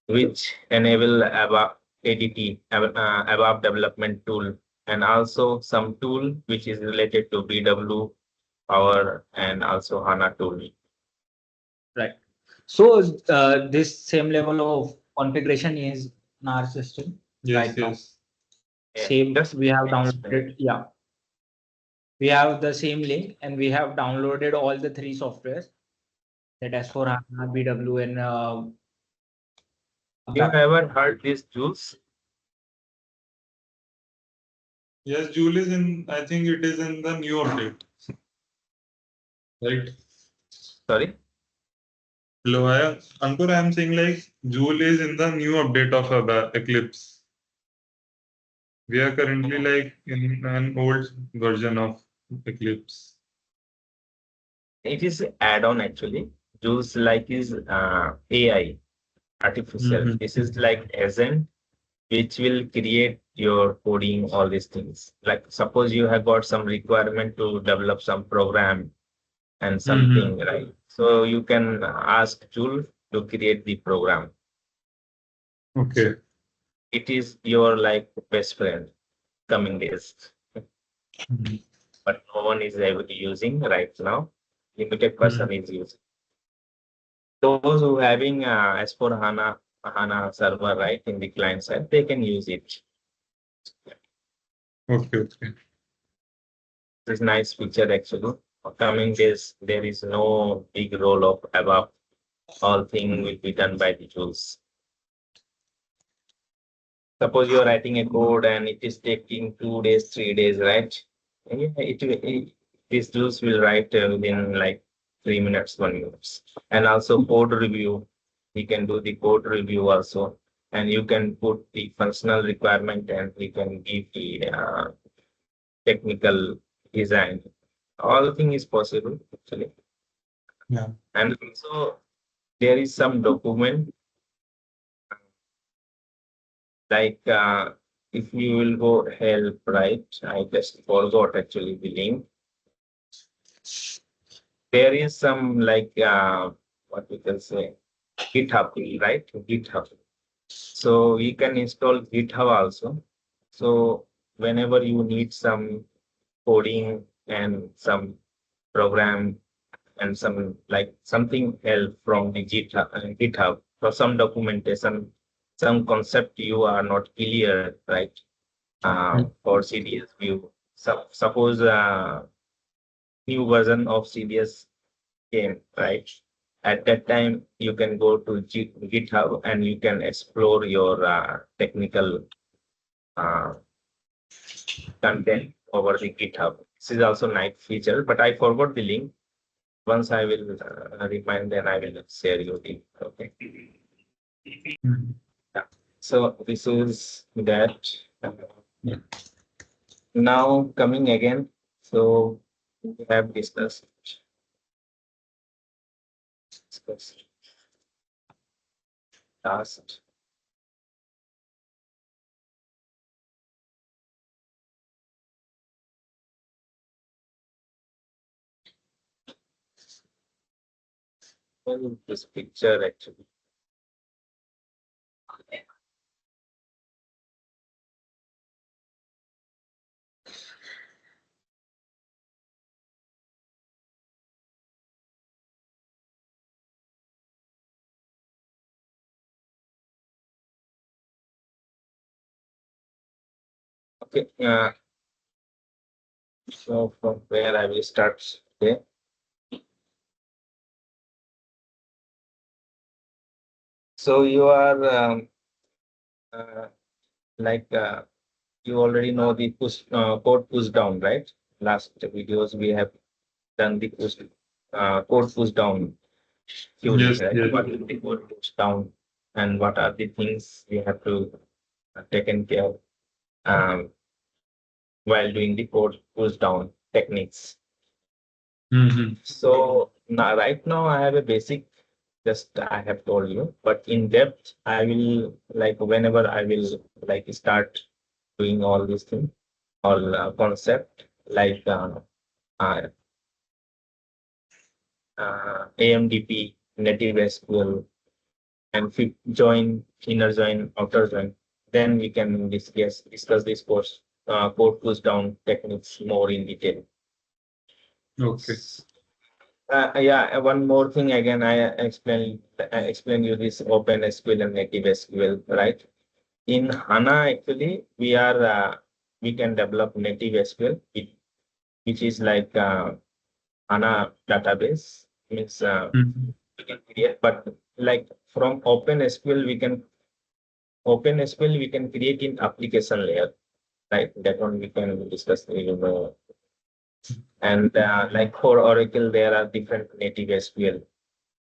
which enable ABAP development tool, and also some tool which is related to BW, Power, and also HANA tool. Right. So this same level of configuration is in our system. Yes, right now. yes. Same Just we have explain. downloaded. Yeah. We have the same link and we have downloaded all the three softwares that S/4HANA, BW, and You ever heard these tools? Yes, Joule is in, I think it is in the new update. Right? Sorry. Hello, Ankur, I am saying like Joule is in the new update of Eclipse. We are currently like in an old version of Eclipse. It is add-on actually. Tools like is AI, artificial. Mhm. This is like agent which will create your coding, all these things. Like suppose you have got some requirement to develop some program and something, right? So you can ask tool to create the program. Okay. It is your like best friend coming days, Mhm. but no one is able to using right now. Limited person is using. Those who having S4 HANA server right in the client side, they can use it. Okay, okay. This is nice feature actually. Coming days, there is no big role of above. All thing will be done by the tools. Suppose you are writing a code and it is taking 2 days, 3 days, right? Yeah, these tools will write within like 3 minutes, 1 minute. And also code review. We can do the code review also. And you can put the functional requirement and we can give the technical design. All thing is possible actually. Yeah. And also there is some document like if you will go help, right? I just forgot actually the link. There is some like what we can say GitHub, right? GitHub. So we can install GitHub also. So whenever you need some coding and some program and some like something help from the GitHub for some documentation, some concept you are not clear, right? For CDS view. Suppose new version of CDS came, right? At that time, you can go to GitHub and you can explore your technical uh, content over the GitHub. This is also nice feature, but I forgot the link. Once I will remind, then I will share you the. Okay. Yeah. So this is that. Yeah. Now coming again. So we have discussed. Last. This picture actually. Okay. So from where I will start today. So you are like you already know the push code push down, right? Last videos we have done the push code push down theory, Yes, right? yes. What is the code push down and what are the things we have to taken care um, while doing the code push down techniques. So now, right now I have a basic, just I have told you, but in depth I will like whenever I will like start doing all these things, all concept like uh, AMDP, native SQL, and fit join, inner join, outer join. Then we can discuss this code push down techniques more in detail. Okay. Yeah, one more thing again, I explain you this Open SQL and native SQL, right? In HANA, actually, we can develop native SQL, which is like HANA database. Means Mhm. we can create, but like from Open SQL, we can create in application layer, right? That one we can discuss, And like for Oracle, there are different native SQL.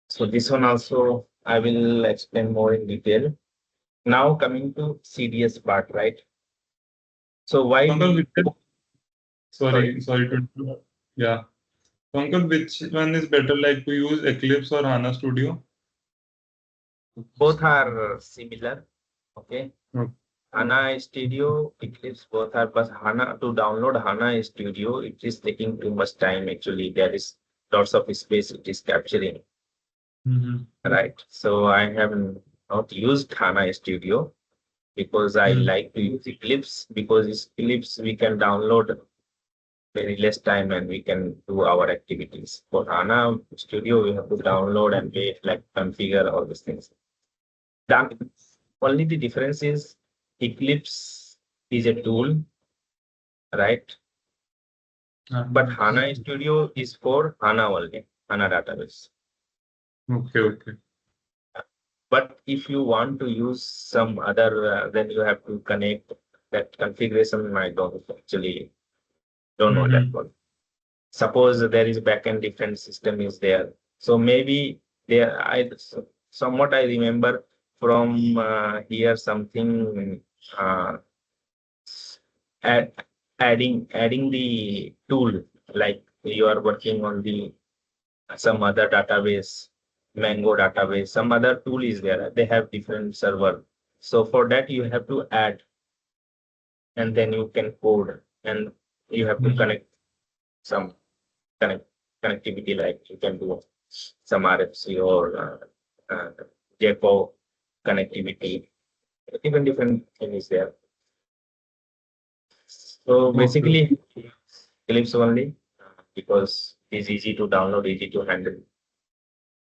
So this one also I will explain more in detail. Now coming to CDS part, right? So why Pankaj, we sorry to interrupt. Yeah. Pankaj, which one is better, like to use Eclipse or HANA Studio? both are similar. Okay. Okay. HANA Studio, Eclipse, both are, but HANA to download HANA Studio, it is taking too much time actually. There is lots of space it is capturing, Mhm. right? So I have not used HANA Studio because I Mhm. like to use Eclipse, because Eclipse we can download very less time and we can do our activities. For HANA Studio, we have to download and wait, like configure all these things. That only the difference is Eclipse is a tool, right? But HANA Studio is for HANA only, HANA database. Okay. But if you want to use some other, then you have to connect that configuration. I don't know that Mhm. one. Suppose there is backend different system is there. So maybe there, somewhat I remember from here something uh, add, adding the tool, like you are working on the some other database, Mango database, some other tool is there. They have different server. So for that you have to add, and then you can code, and you have to Mhm. connect some connect connectivity, like you can do some RFC or JPO connectivity, even different things there. So Okay. basically, Eclipse only because it's easy to download, easy to handle, Mhm.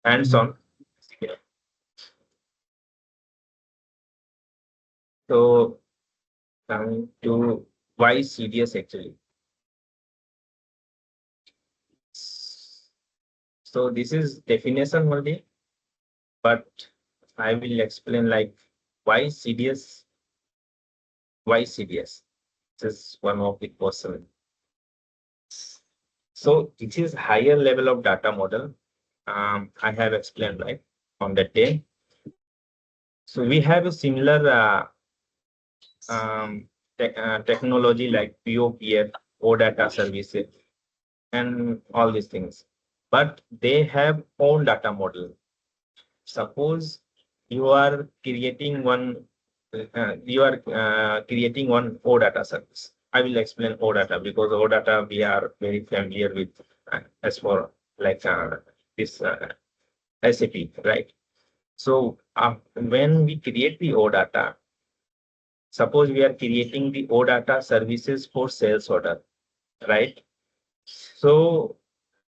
hands-on. So coming to why CDS actually. So this is definition only, but I will explain like why CDS, why CDS. This is one of the question. So it is higher level of data model. I have explained right on that day. So we have a similar technology like POPF, OData services, and all these things. But they have own data model. Suppose you are creating one, creating one OData service. I will explain OData because OData we are very familiar with as for like this SAP, right? So when we create the OData, suppose we are creating the OData services for sales order, right? So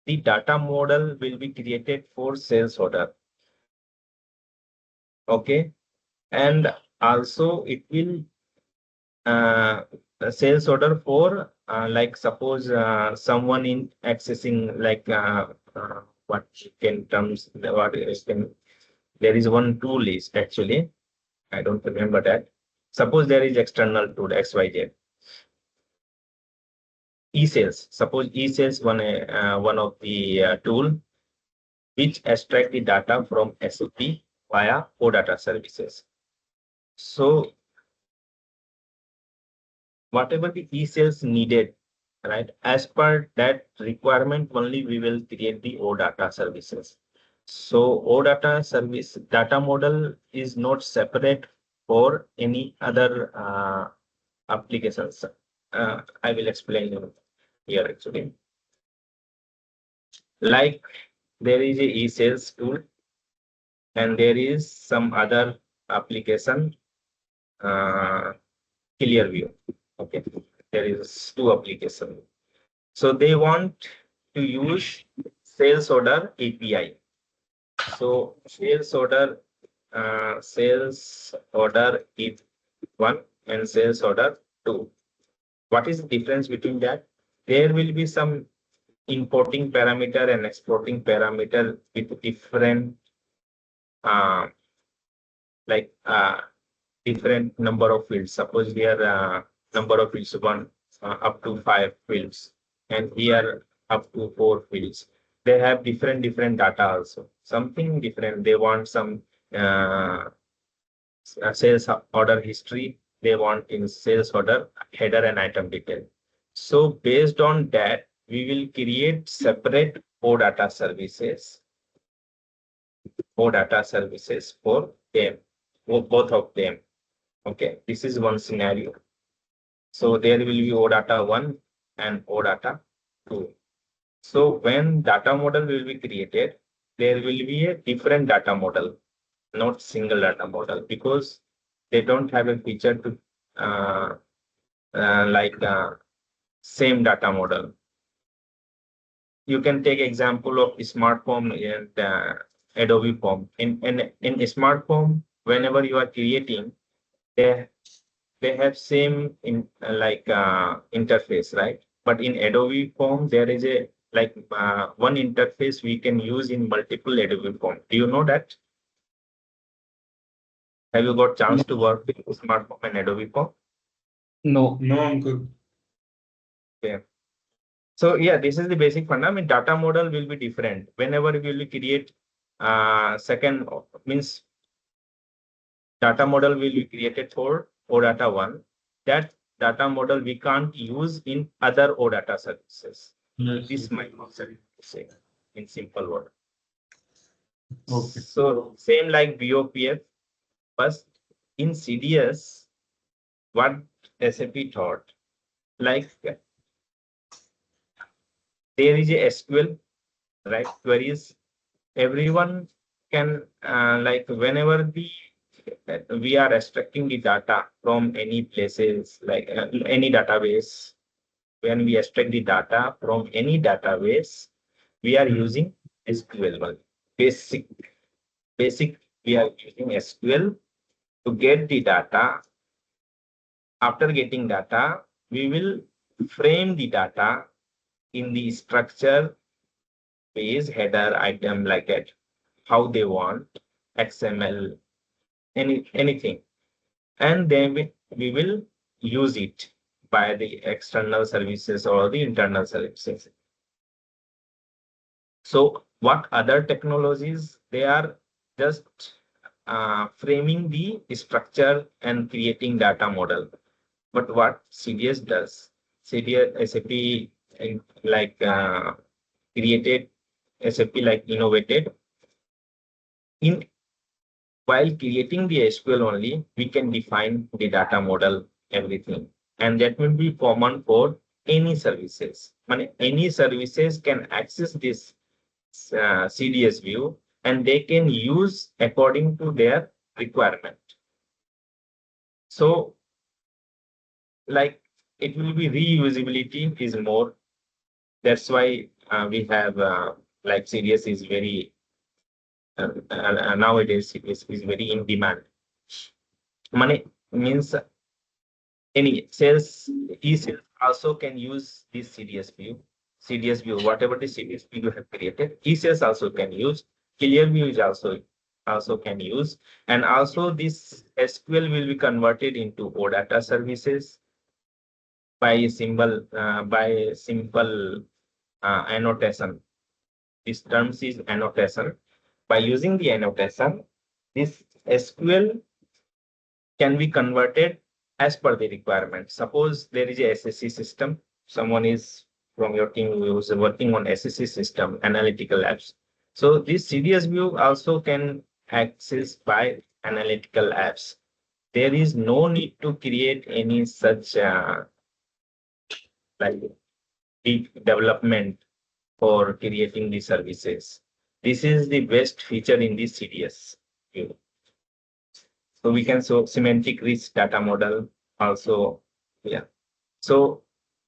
the data model will be created for sales order. Okay. And also it will a sales order for like suppose someone in accessing like what can terms what is can there is one tool is actually I don't remember that. Suppose there is external tool XYZ e-sales. Suppose e-sales one of the tool which extract the data from SAP via OData services. So whatever the e-sales needed, right? As per that requirement only we will create the OData services. So OData service data model is not separate for any other applications. I will explain you here actually. Like there is a e-sales tool and there is some other application, clear view. Okay, there is two applications. So they want to use sales order API. So sales order is one and sales order two. What is the difference between that? There will be some importing parameter and exporting parameter with different uh, like different number of fields. Suppose here number of fields one up to 5 fields, and here up to 4 fields. They have different data also. Something different. They want some sales order history. They want in sales order header and item detail. So based on that, we will create separate OData services. OData services for them, for both of them. Okay, this is one scenario. So there will be OData 1 and OData 2. So when data model will be created, there will be a different data model, not single data model, because they don't have a feature to same data model. You can take example of smart form and Adobe form. In smart form, whenever you are creating, they have same interface, right? But in Adobe form, there is a one interface we can use in multiple Adobe form. Do you know that? Have you got chance to work with smart form and Adobe form? No. No, Ankur. Okay. So yeah, this is the basic fundament. Data model will be different. Whenever we will create second means data model will be created for OData 1. That data model we can't use in other OData services. Yes. This might be say in simple word. Okay. So same like BOPF, first in CDS, what SAP thought, like there is a SQL, right? Queries. Everyone can whenever we are extracting the data from any places, like any database. When we extract the data from any database, we are using SQL one. Basic, we are using SQL to get the data. After getting data, we will frame the data in the structure, page, header, item, like that, how they want, XML, anything. And then we will use it by the external services or the internal services. So what other technologies, they are just framing the structure and creating data model. But what CDS does, CDS SAP created, SAP innovated in while creating the SQL only, we can define the data model, everything. And that will be common for any services. Any services can access this CDS view and they can use according to their requirement. So it will be reusability is more. That's why we have CDS is very nowadays is very in demand. Money means any sales, e-sales also can use this CDS view, whatever the CDS view you have created, e-sales also can use, clear view is also can use, and also this SQL will be converted into OData services by simple annotation. This terms is annotation. By using the annotation, this SQL can be converted as per the requirement. Suppose there is a SSC system, someone is from your team who is working on SSC system, analytical apps. So this CDS view also can access by analytical apps. There is no need to create any such big development for creating the services. This is the best feature in the CDS. view. So we can show semantic rich data model also. Yeah. So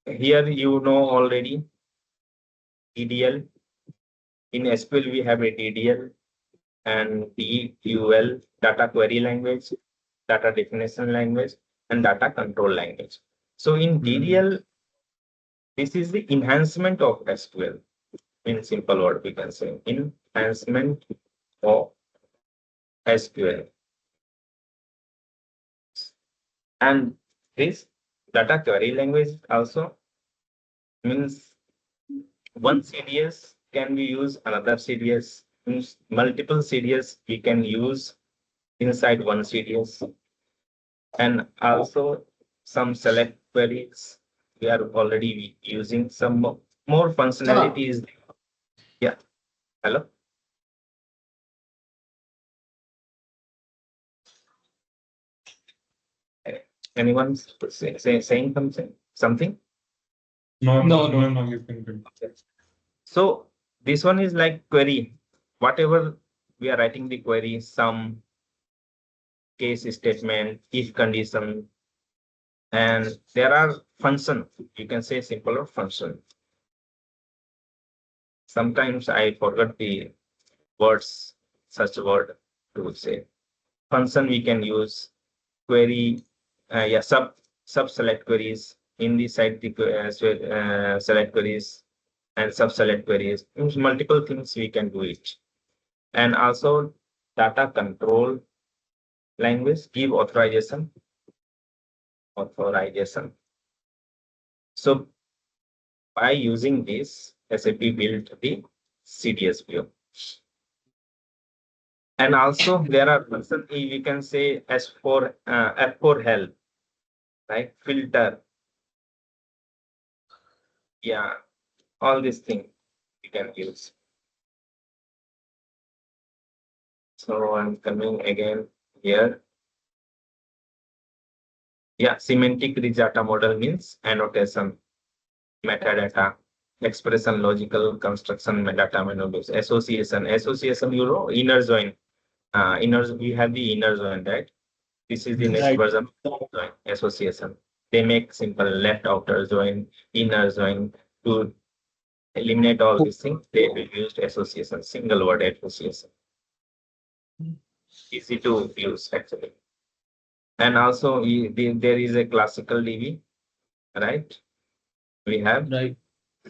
here you know already DDL. In SQL we have a DDL and DQL, data query language, data definition language, and data control language. So in DDL, this is the enhancement of SQL. In simple word, we can say enhancement of SQL. And this data query language also means one CDS can be used, another CDS means multiple CDS we can use inside one CDS. And also some select queries we are already using. Some more functionalities. Yeah. Hello. Anyone saying something? No, No, no, no. no, you can continue. So this one is like query. Whatever we are writing the query, some case statement, if condition, and there are function. You can say simpler function. Sometimes I forgot the words, such word to say. Function we can use, query, yeah, sub select queries in the side the select queries and sub select queries. Means multiple things we can do it. And also data control language give authorization. So by using this, SAP built the CDS view. And also there are function we can say as for F for help, right? Filter. Yeah, all these things we can use. So I'm coming again here. Yeah, semantic rich data model means annotation, metadata, expression, logical construction, metadata manipulation, association, you know, inner join. We have the inner join, right? This is the next Right. version of join association. They make simple left outer join, inner join to eliminate all these things. They used association, single word association. Easy to use actually. And also there is a classical DB, right? We have. Right.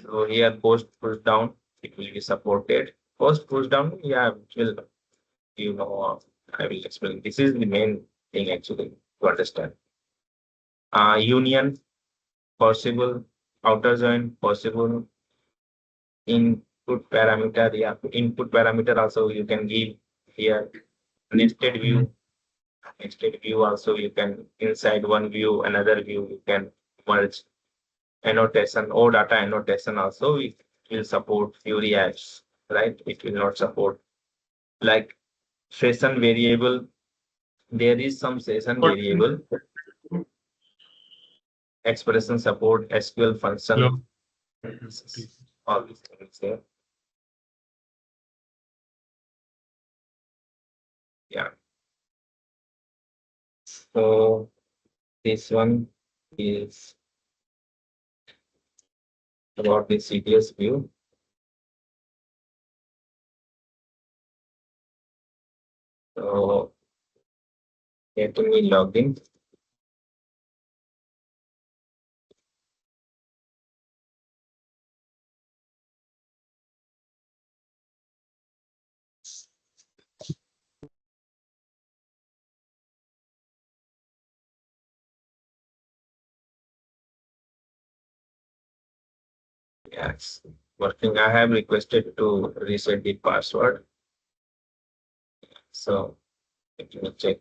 So here post push down, it will be supported. Post push down, yeah, it will, you know, I will explain. This is the main thing actually to understand. Union possible, outer join possible, input parameter, yeah, input parameter also you can give here. Nested view, nested view also you can inside one view, another view you can merge. Annotation or data annotation also it will support Fury apps, right? It will not support like session variable. There is some session variable expression support SQL function. All these things there. Yeah. So this one is about the CDS view. So let me log in. Yes, working. I have requested to reset the password. So let me check.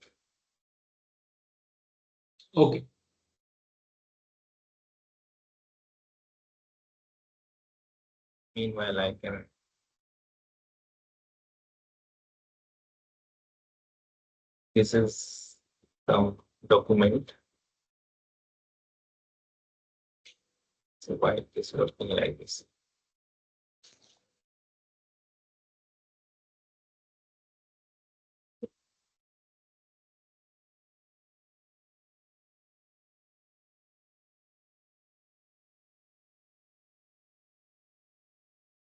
Okay. Meanwhile, I can. This is some document. So why it is working like this?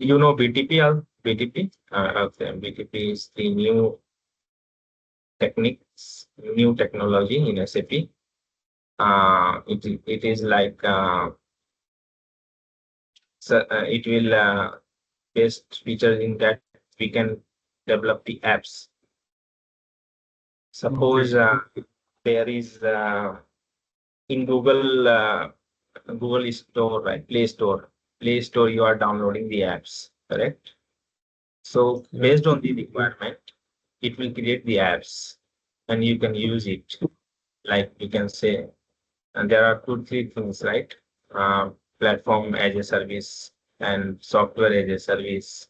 You know BTP or BTP? Okay, BTP is the new techniques, new technology in SAP. It is like it will best feature in that we can develop the apps. Suppose there is in Google Store, right? Play Store, you are downloading the apps, correct? So based on the requirement, it will create the apps and you can use it. Like you can say, and there are two, three things, right? Platform as a service and software as a service.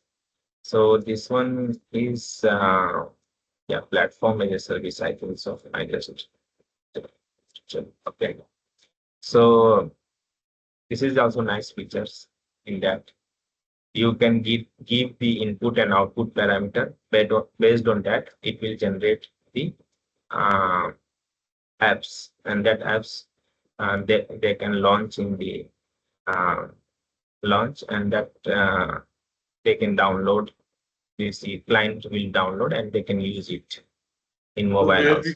So this one is yeah, platform as a service, I think so. I just okay. So this is also nice features in that you can give the input and output parameter. Based on that, it will generate the uh, apps, and that apps they can launch in the uh, launch, and that they can download. The client will download and they can use it in So mobile where we also.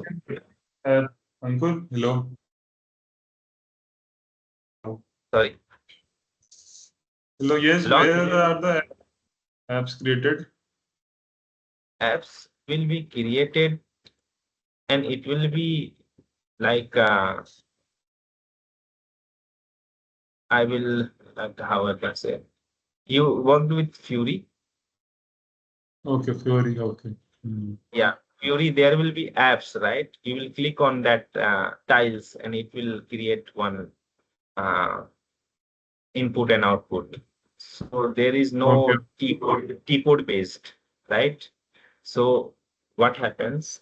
can Ankur, hello. Sorry, Hello, yes, launch where are the apps created? apps will be created and it will be like I will how I can say. You worked with Fury. Okay, Fury, okay. Yeah, Fury, there will be apps, right? You will click on that tiles and it will create one uh, input and output. So there is Okay, no keyboard based, right? So what happens?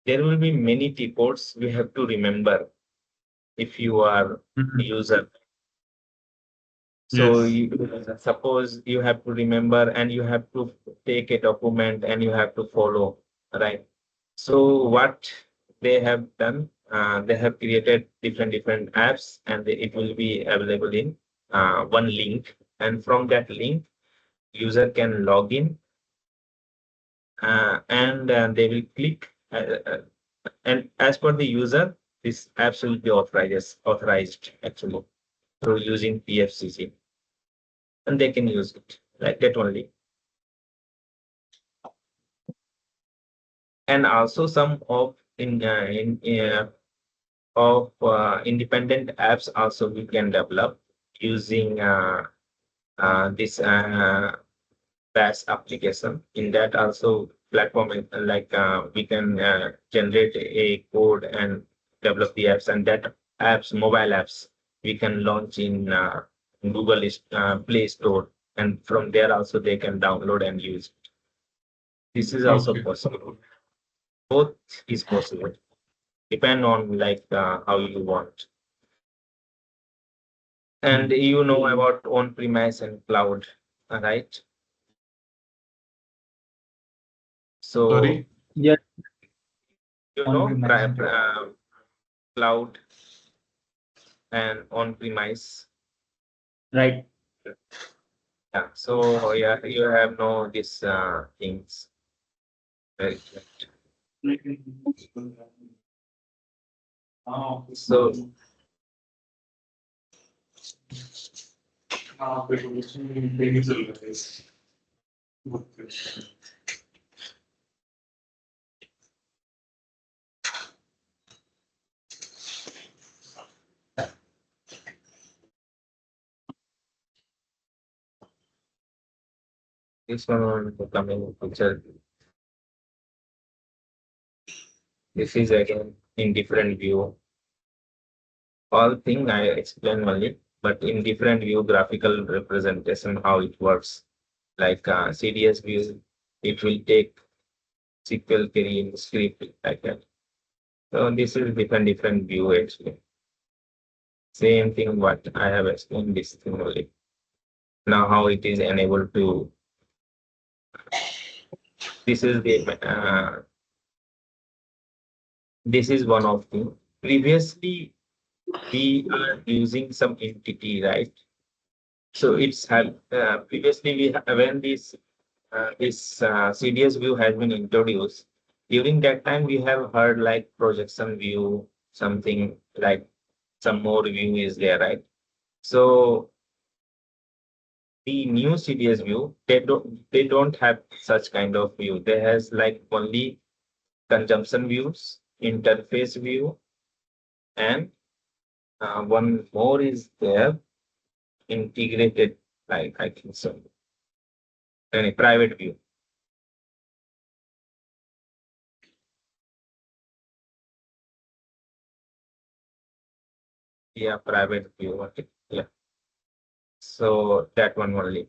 There will be many keyboards you have to remember if you are a user. So yes. suppose you have to remember and you have to take a document and you have to follow, right? So what they have done, they have created different apps and it will be available in one link. And from that link, user can log in and they will click. And as per the user, this apps will be authorized actually through using PFCC, and they can use it like that only. And also some of independent apps also we can develop using this BAS application. In that also platform like we can generate a code and develop the apps, and that apps, mobile apps, we can launch in Google Play Store, and from there also they can download and use. This is also Okay. possible. Both is possible. Depend on like how you want. And you know about on-premise and cloud, right? So Sorry. Yes, you on know premise. cloud and on-premise. Right. Yeah. So yeah, you have know these things. Very good. So this one on the coming picture. This is again in different view. All thing I explain only, but in different view, graphical representation, how it works. Like CDS view, it will take SQL query in script like that. So this is different view actually. Same thing what I have explained this thing only. Now how it is enabled to. This is the this is one of the. Previously we are using some entity, right? So it's had previously when this CDS view has been introduced. During that time, we have heard like projection view, something like some more view is there, right? So the new CDS view, they don't have such kind of view. They has like only consumption views, interface view, and one more is there, integrated, like I think so, any private view. Yeah, private view. Okay. Yeah. So that one only.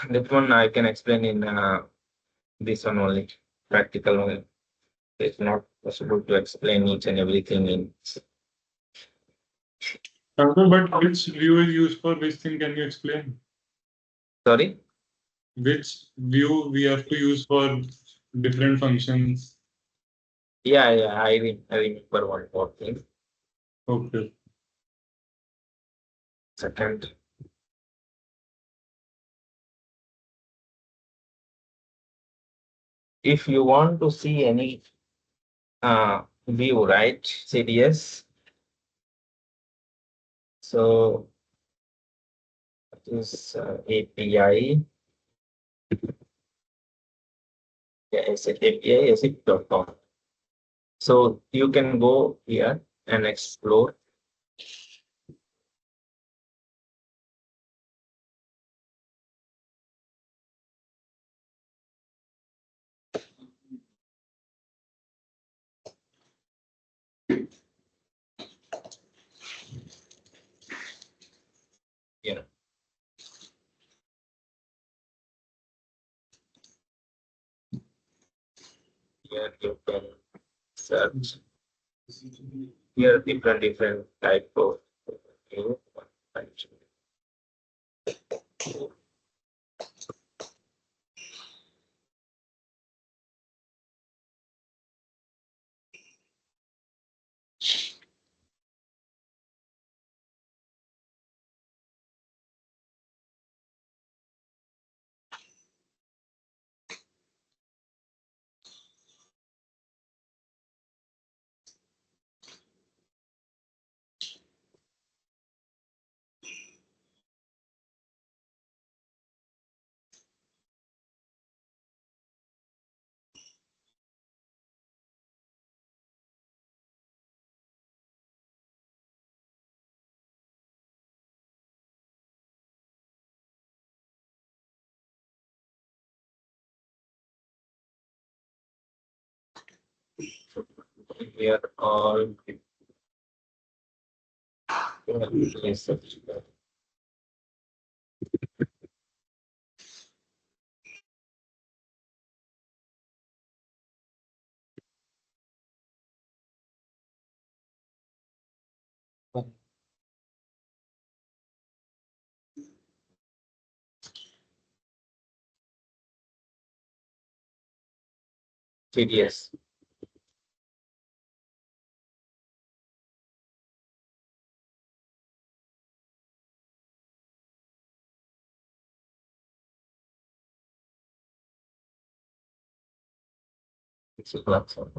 That one I can explain in this one only, practical one. It's not possible to explain each and everything in. But which view is used for which thing? Can you explain? Sorry? Which view we have to use for different functions? Yeah, yeah, I remember one more thing. Okay. Second. If you want to see any view, right? CDS. So this API. Yeah, SAP API, SAP.com. So you can go here and explore. You know, here you can search. Here are different type of view. Here all research. CDS. It's a platform.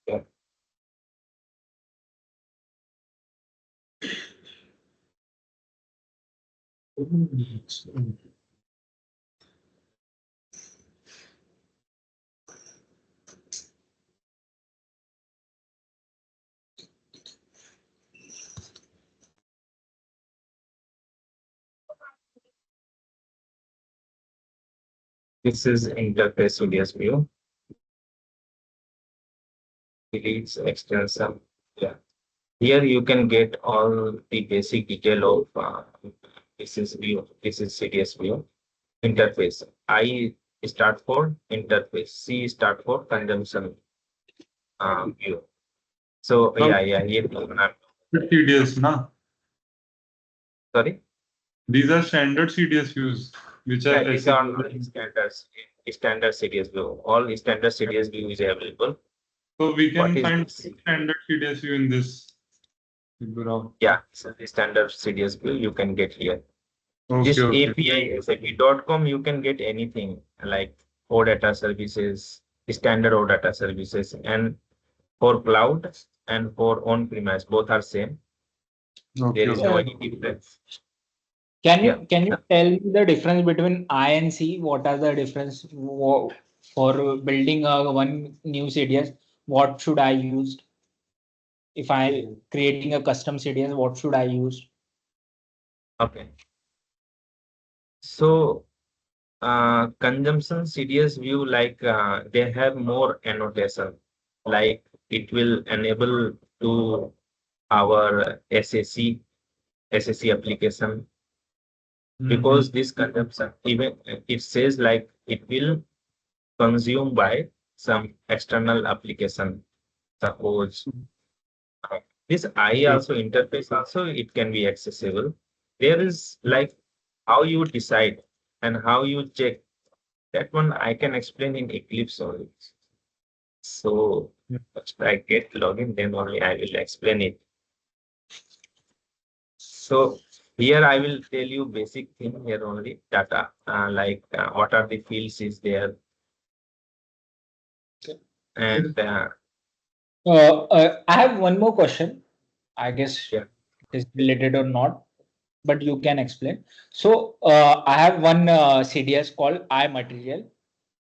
Yeah. This is interface CDS view. Deletes extension. Yeah. Here you can get all the basic detail of this is view. This is CDS view interface. I start for interface, C start for consumption view. So So yeah, CDS, na? sorry. These are standard CDS views, which Yeah, are these SAP. are all standard CDS view. All standard CDS view is available. So we What can is find this? standard CDS view in this. Yeah, so the standard CDS view you can get here. Okay, This okay. API, SAP.com, you can get anything like OData services, standard OData services, and for cloud and for on-premise, both are same. Okay, There is no okay. any difference. Can Yeah. you tell me the difference between I and C? What are the difference for building a one new CDS? What should I use? If I creating a custom CDS, what should I use? Okay. So consumption CDS view, like they have more annotation, like it will enable to our SAC application, because this consumption, even it says like it will consume by some external application. Suppose this I also interface also, it can be accessible. There is like how you decide and how you check, that one I can explain in Eclipse only. So first I get login, then only I will explain it. So here I will tell you basic thing here only, data, like what are the fields is there, and I have one more question. I guess yeah. it is related or not, but you can explain. So I have one CDS called iMaterial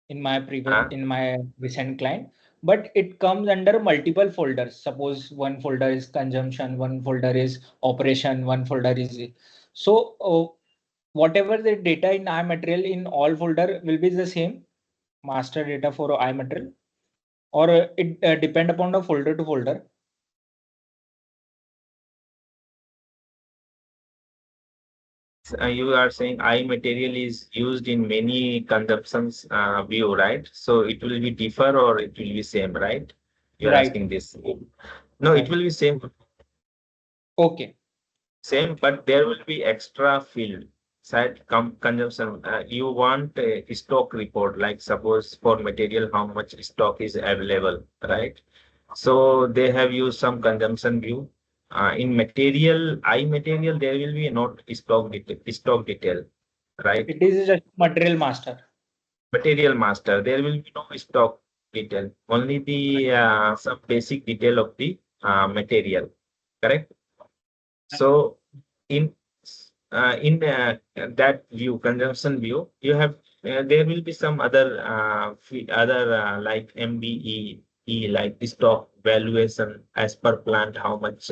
in my previous uh, in my recent client, but it comes under multiple folders. Suppose one folder is consumption, one folder is operation, one folder is so whatever the data in iMaterial in all folder will be the same master data for iMaterial, or it depend upon the folder to folder. You are saying I material is used in many consumptions view, right? So it will be differ or it will be same, right? You are Right. asking this. No, it Right. will be same. Okay. Same, but there will be extra field side consumption. You want a stock report, like suppose for material, how much stock is available, right? So they have used some consumption view. In material, I material, there will be not stock detail, right? It is just material master. Material master, there will be no stock detail, only the some basic detail of the material, correct? So in that view, consumption view, you have there will be some other other like MBE, like the stock valuation as per plant, how much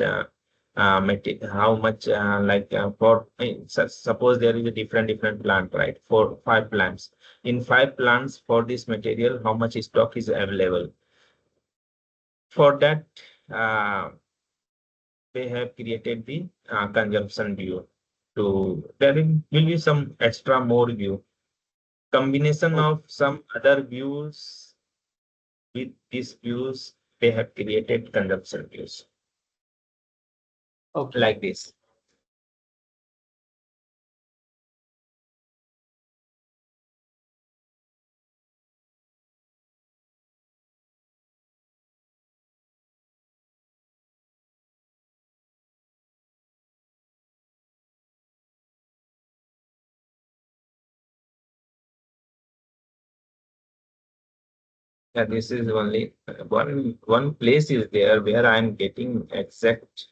how much like for suppose there is a different plant, right? For 5 plants, in 5 plants for this material, how much stock is available. For that, uh, they have created the consumption view. To there will be some extra more view, combination of some other views with these views, they have created consumption views Okay. like this. Yeah, this is only one place is there where I'm getting exact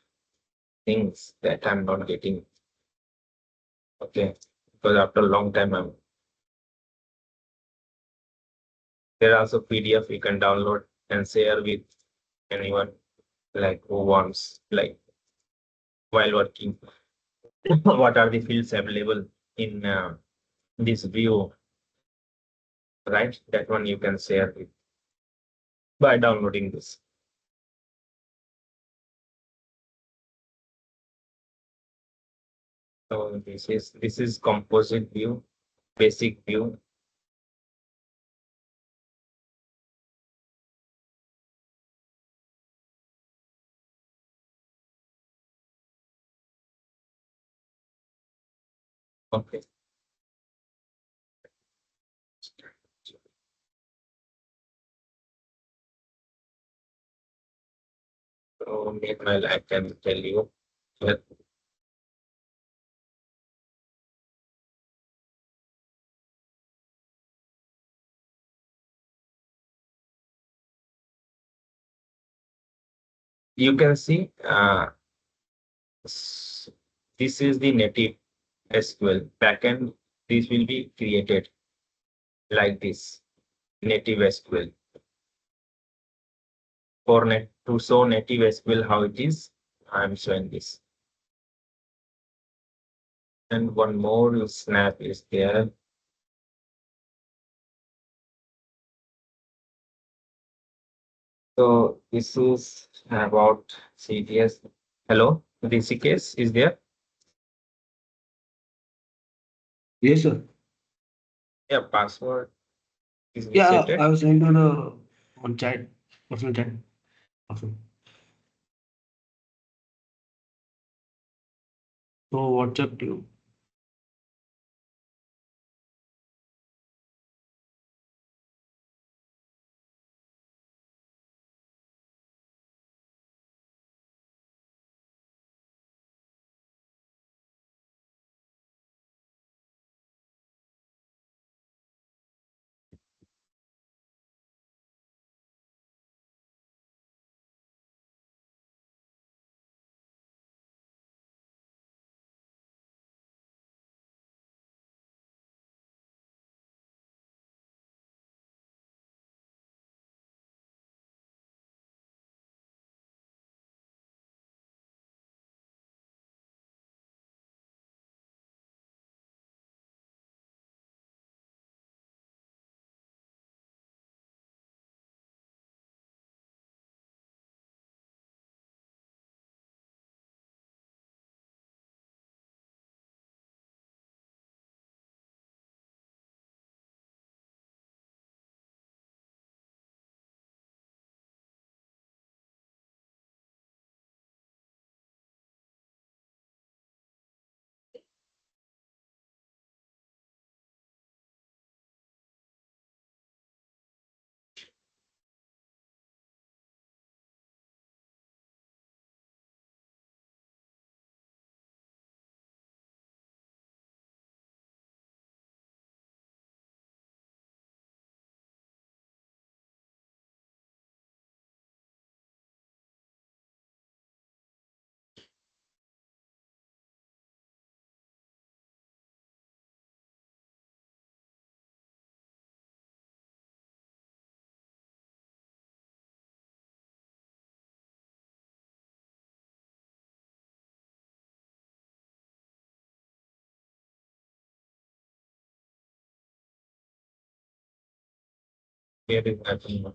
things that I'm not getting. Okay, because after a long time, there are also PDF you can download and share with anyone like who wants, like while working. What are the fields available in this view, right? That one you can share with by downloading this. So this is composite view, basic view. Okay. So meanwhile, I can tell you that you can see this is the native SQL backend. This will be created like this native SQL for net to show native SQL how it is. I'm showing this. And one more snap is there. So this is about CDS. Hello, Rishikesh is there? Yes, sir. Yeah, password is Yeah, resetted. I was sent to the on chat, personal chat. Awesome. So WhatsApp to you. Here is nothing.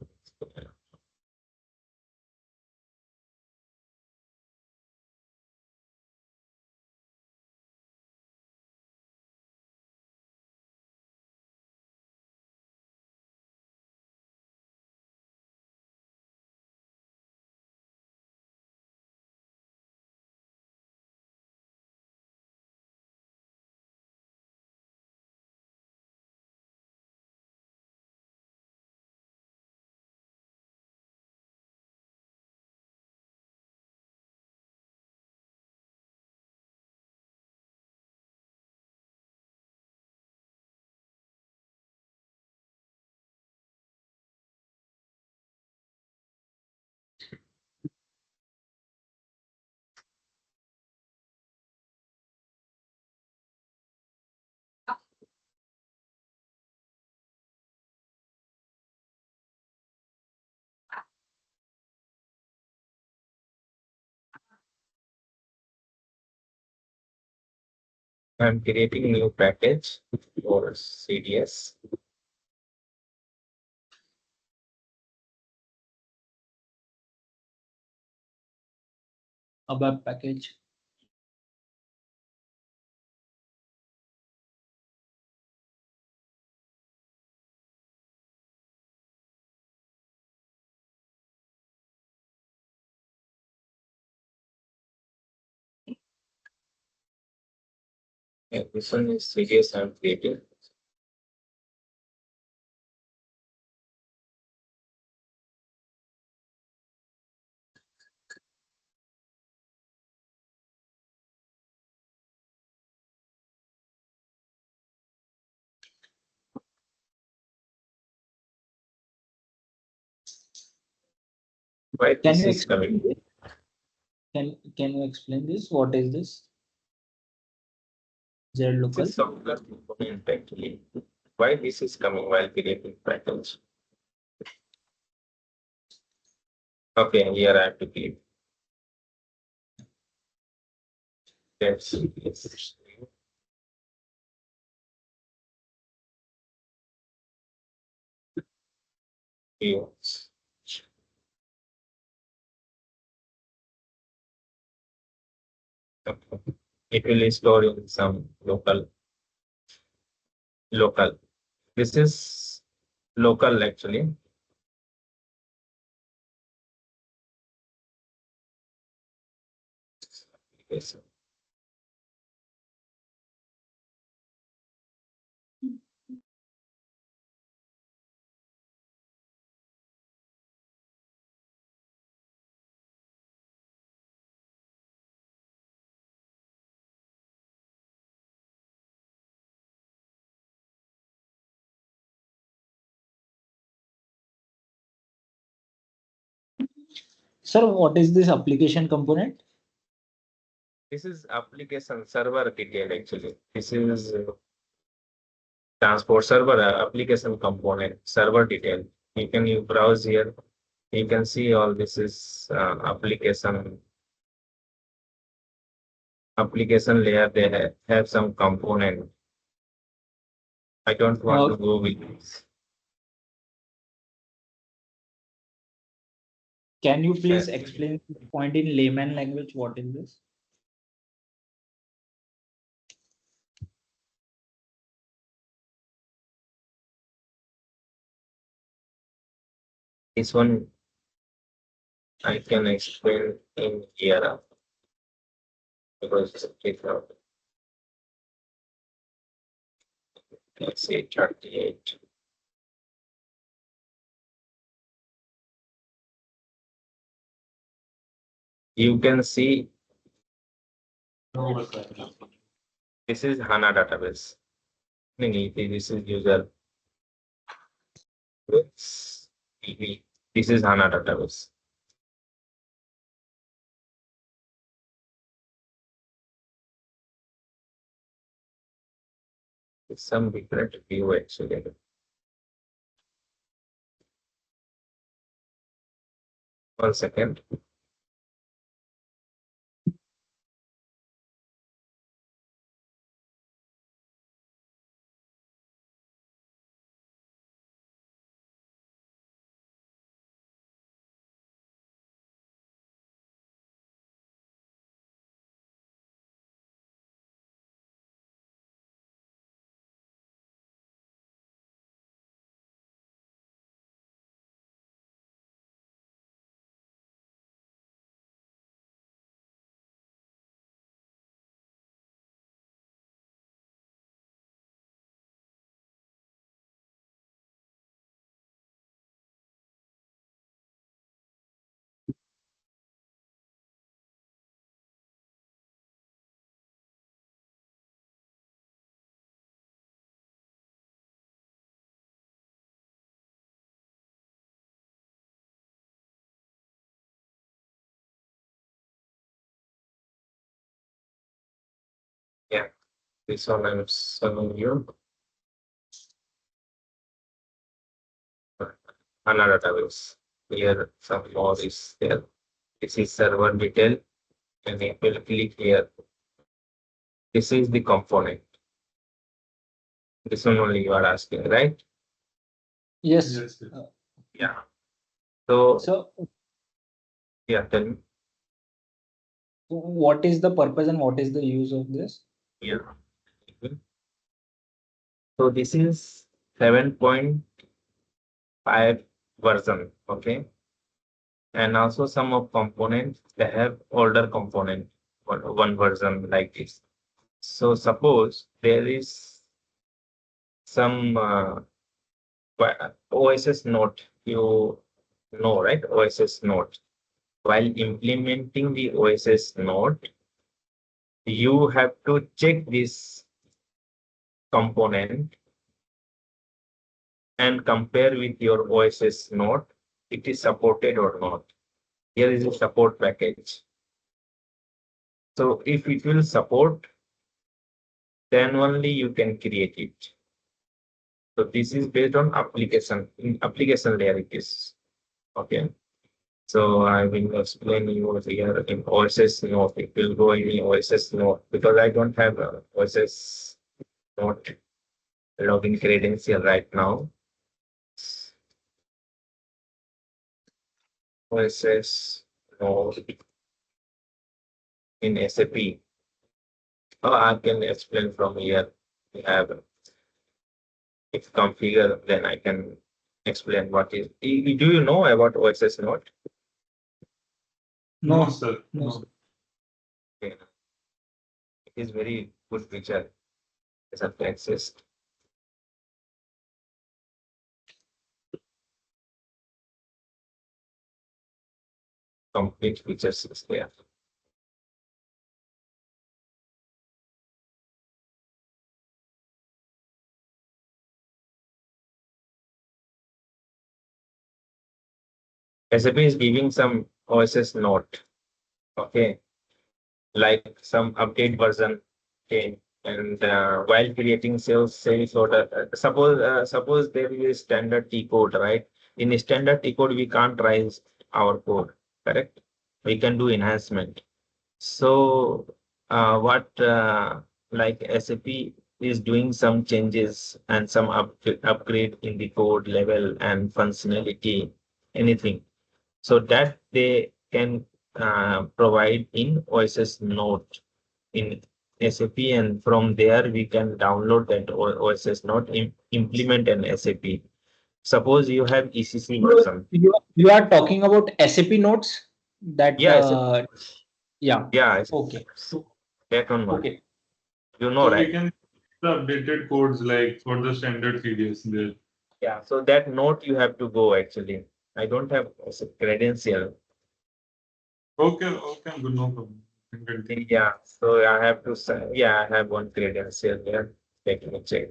I'm creating a new package for CDS. ABAP package. Yeah, this one is CDS I'm creating. Why Can this you is explain coming? this? Can you explain this? What is this? Z This local. is software component actually. Why this is coming while creating patterns? Okay, here I have to click. Yes, yes. Yes. Okay. It will store in some local. This is local actually. Yes. Sir, what is this application component? This is application server detail actually. This is transport server application component server detail. You browse here. You can see all this is application layer. They have some component. I don't want to go with this. Can you please explain this point in layman language? What is this? This one I can explain in here because it's let's say 38. You can see this is HANA database. This is user. This is HANA database. It's some different view actually. One second. Yeah, this one I'm showing you. HANA database. Here some more is there. This is server detail, and you will click here. This is the component. This one only you are asking, right? Yes. Yes, yes. Yeah. So So yeah, tell me. what is the purpose and what is the use of this? Yeah. So this is 7.5 version, okay? And also some of components they have older component, one version like this. So suppose there is some OSS node, you know, right? OSS node. While implementing the OSS node, you have to check this component and compare with your OSS node, it is supported or not. Here is a support package. So if it will support, then only you can create it. So this is based on application, in application layer it is. Okay. So I will explain you here in OSS node. It will go in the OSS node because I don't have a OSS node login credential right now. OSS node in SAP. Oh, I can explain from here. We have if configure, then I can explain what is. Do you know about OSS node? No, No, sir. no, No. sir. Okay. It is very good feature. It's a access. Complete features is there. SAP is giving some OSS note, okay, like some update version 10, and while creating sales order, suppose there is standard T code, right? In standard T code, we can't write our code, correct? We can do enhancement. So what like SAP is doing some changes and some upgrade in the code level and functionality, anything. So that they can provide in OSS node in SAP, and from there we can download that OSS node, implement an SAP. Suppose you have ECC version. You are talking about SAP notes that Yeah, SAP. yeah. Yeah, Okay. that one. Okay. You know, So we right? can the updated codes like for the standard CDS there. Yeah, so that note you have to go actually. I don't have a credential. Okay, okay, good, no problem. You can continue. Yeah, so I have to say, yeah, I have one credential there. Let me check.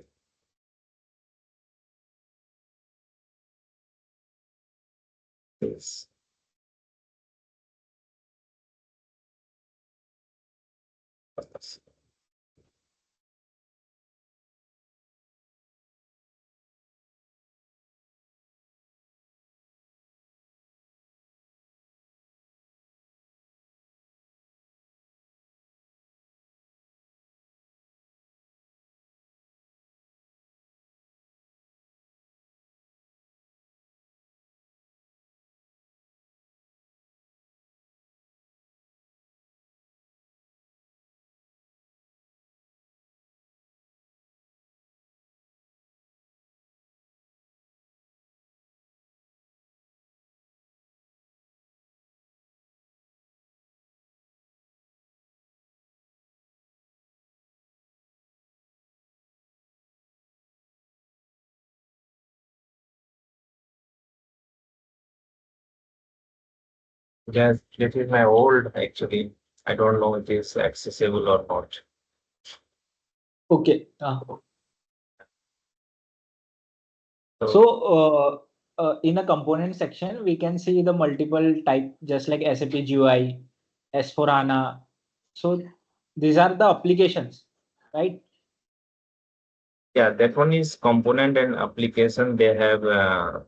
This. Yes, this is my old actually. I don't know if it is accessible or not. Okay. So So in a component section, we can see the multiple type, just like SAP GUI, S4HANA. So these are the applications, right? yeah, that one is component and application. They have the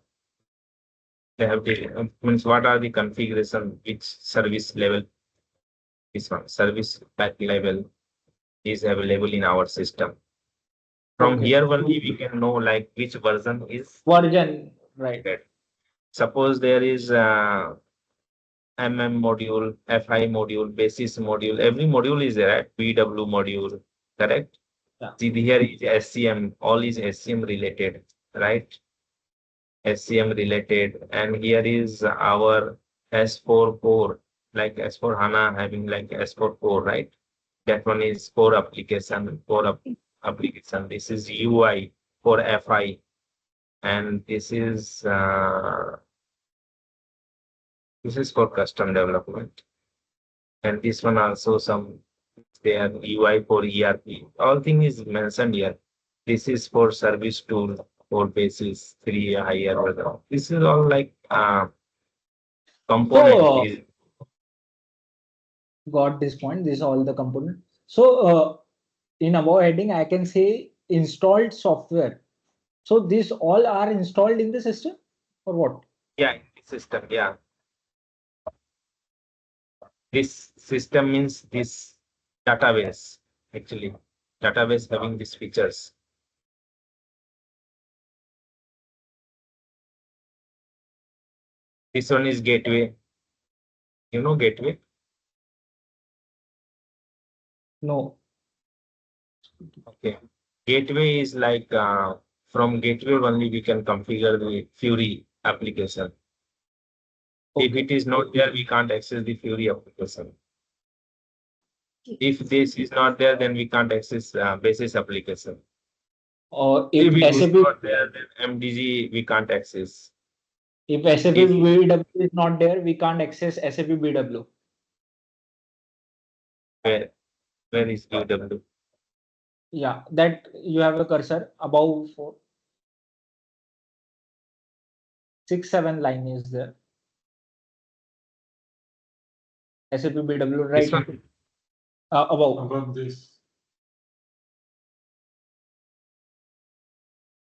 means what are the configuration, which service level, this one service pack level is available in our system. From Okay. here only we can know like which version is Version, right? that. Suppose there is module, FI module, basis module, every module is there, right? PW module, correct? Yeah. See here is SCM, all is SCM related, right? SCM related, and here is our S4 core, like S4 HANA having like S4 core, right? That one is core application, application. This is UI for FI, and this is for custom development. And this one also some there UI for ERP. All thing is mentioned here. This is for service tool for basis 3 higher order. This is all like component. So got this point. This is all the component. So in above heading, I can say installed software. So these all are installed in the system or what? Yeah, system. Yeah. This system means this database, actually. Database having these features. This one is gateway. You know gateway? No. Okay. Gateway is like from gateway only we can configure the Fury application. If it is not there, we can't access the Fury application. If this is not there, then we can't access basis application. Or If if it is SAP not there, then MDG we can't access. if SAP If- BW is not there, we can't access SAP BW. Where is BW? Yeah, that you have a cursor above 4, 6, 7 line is there. SAP BW This right one. above. Above this.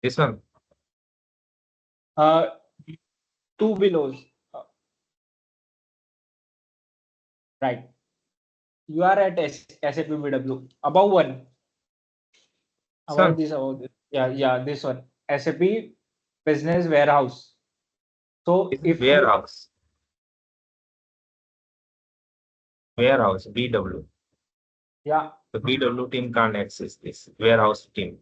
This one. Uh, 2 below. Right. You are at SAP BW above 1. Son. Above this. Yeah, this one. SAP Business Warehouse. So This is if warehouse. Warehouse, BW. yeah, The BW team can't access this. Warehouse team.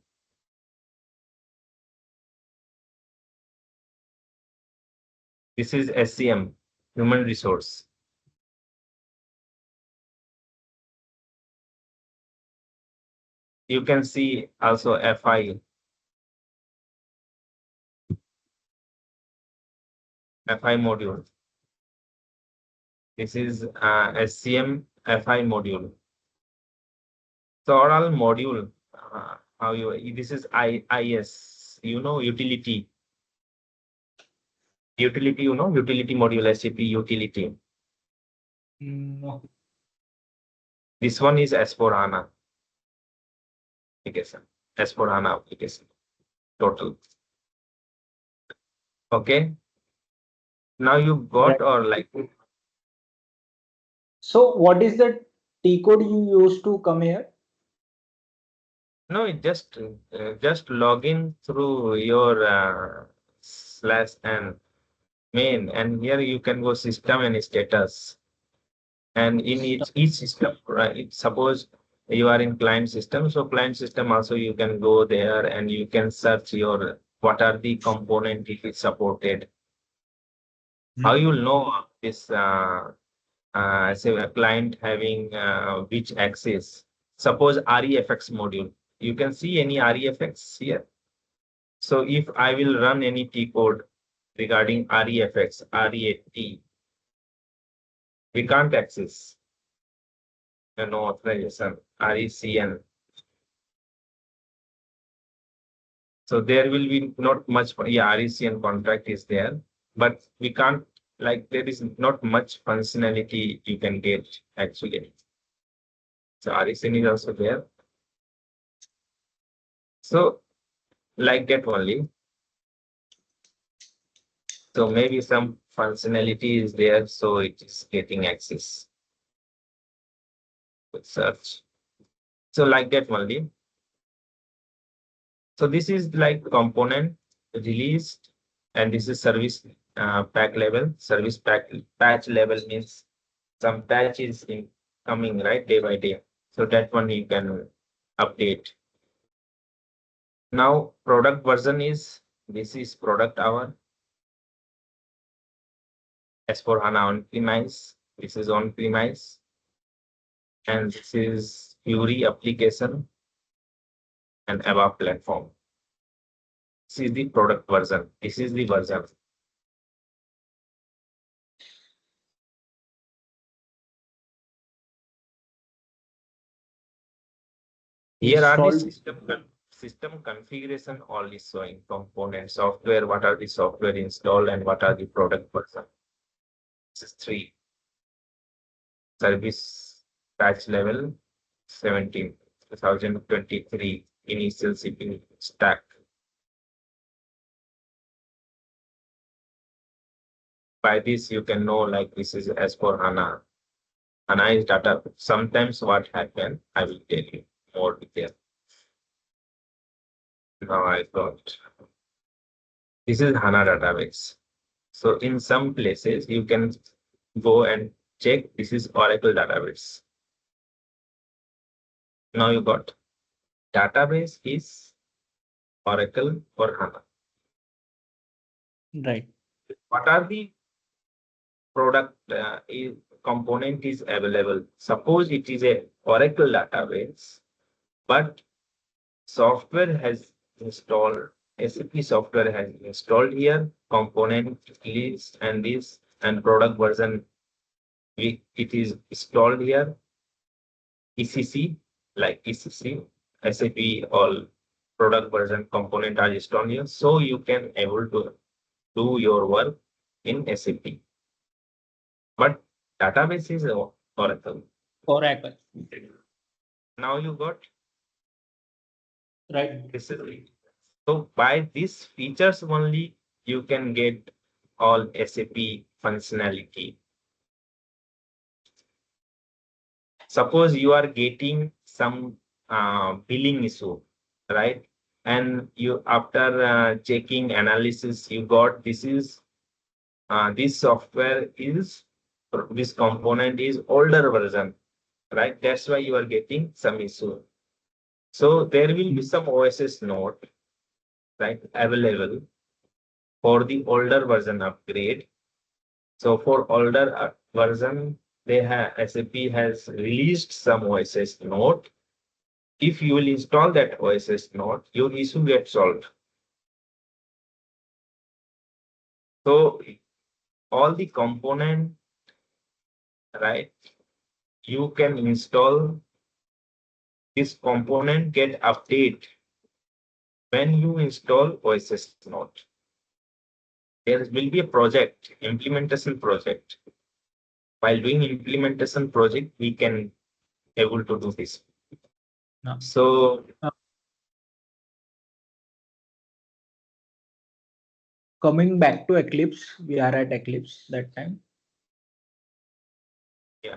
This is SCM, human resource. You can see also FI. FI module. This is SCM FI module. So all module, how you this is IS, utility. Utility, utility module, SAP utility. no. This one is S4HANA application. S4HANA application. Total. Okay. Now you got or like So what is the T code you use to come here? no, it just log in through your slash and main, and here you can go system and status. And in each system, right? Suppose you are in client system, so client system also you can go there and you can search your what are the component if it's supported. How you'll know this say a client having which access. Suppose REFX module. You can see any REFX here. So if I will run any T code regarding REFX, REAT, we can't access. No authorization, RECN. So there will be not much, yeah, RECN contract is there, but we can't, like, there is not much functionality you can get actually. So RECN is also there. So like that only. So maybe some functionality is there, so it is getting access. With search. So like that only. So this is like component released, and this is service pack level. Service patch level means some patch is coming right day by day. So that one you can update. Now product version is this is product hour. S4HANA on premise. This is on premise, and this is Fury application and ABAP platform. This is the product version. This is the version. Here are the system configuration all is showing component software, what are the software installed and what are the product version. This is 3. Service patch level 17, 2023 initial shipping stack. By this you can know like this is as for HANA. HANA is data. Sometimes what happened, I will tell you more detail. Now I got this is HANA database. So in some places you can go and check this is Oracle database. Now you got database is Oracle or HANA. Right. What are the product component is available? Suppose it is a Oracle database, but software has installed, SAP software has installed here, component list and this and product version, it is installed here, ECC, like ECC, SAP, all product version component are installed here. So you can able to do your work in SAP. But database is Oracle. Oracle. Now you got Right. this is it. So by these features only you can get all SAP functionality. Suppose you are getting some billing issue, right? And you after checking analysis, you got this is this software is this component is older version, right? That's why you are getting some issue. So there will be some OSS node, right, available for the older version upgrade. So for older version, they have SAP has released some OSS node. If you will install that OSS node, your issue gets solved. So all the component, right, you can install this component get update when you install OSS node. There will be a project, implementation project. While doing implementation project, we can able to do this. No. So Coming back to Eclipse, we are at Eclipse that time. yeah.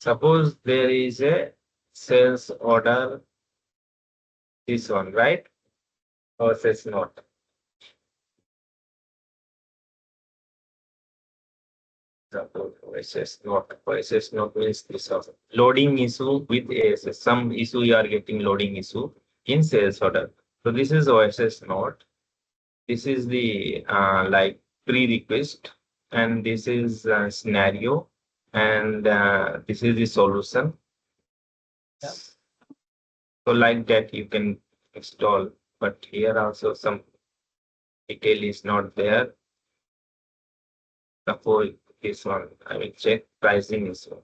Suppose there is a sales order, this one, right? OSS node. Suppose OSS node means this also. Loading issue with ASS. Some issue you are getting loading issue in sales order. So this is OSS node. This is the like pre-request, and this is scenario, and this is the solution. Yeah. So like that you can install, but here also some detail is not there. Suppose this one, I will check pricing issue.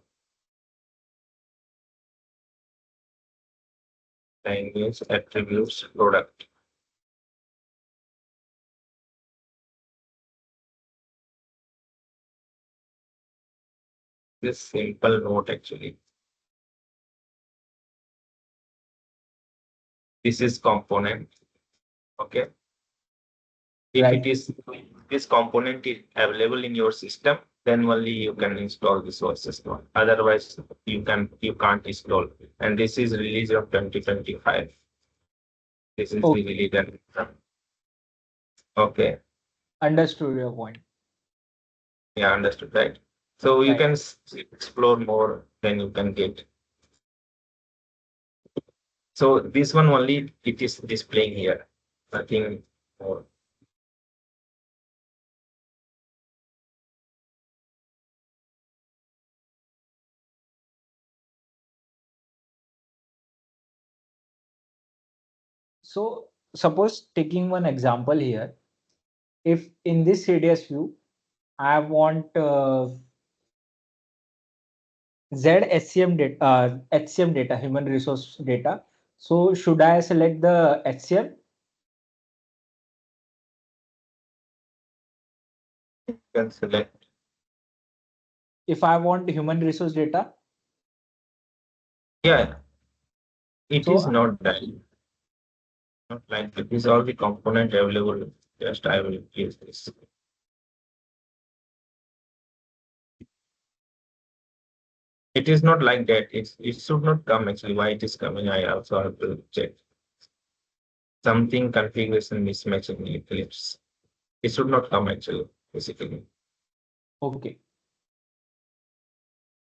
Language attributes product. This simple note actually. This is component. Okay. If Right. it is this component is available in your system, then only you can install this OSS node. Otherwise, you can't install. And this is release of 2025. This is Okay. the release. Okay. Understood your point. Yeah, understood, right? So you Right. can explore more, then you can get. So this one only it is displaying here, nothing more. So suppose taking one example here, if in this CDS view, I want ZSCM data, HCM data, human resource data. So should I select the HCM? You can select. If I want human resource data, Yeah, it is so not that. Not like it is all the component available. Just I will use this. It is not like that. It should not come actually. Why it is coming? I also have to check. Something configuration mismatch in Eclipse. It should not come actually, basically. okay.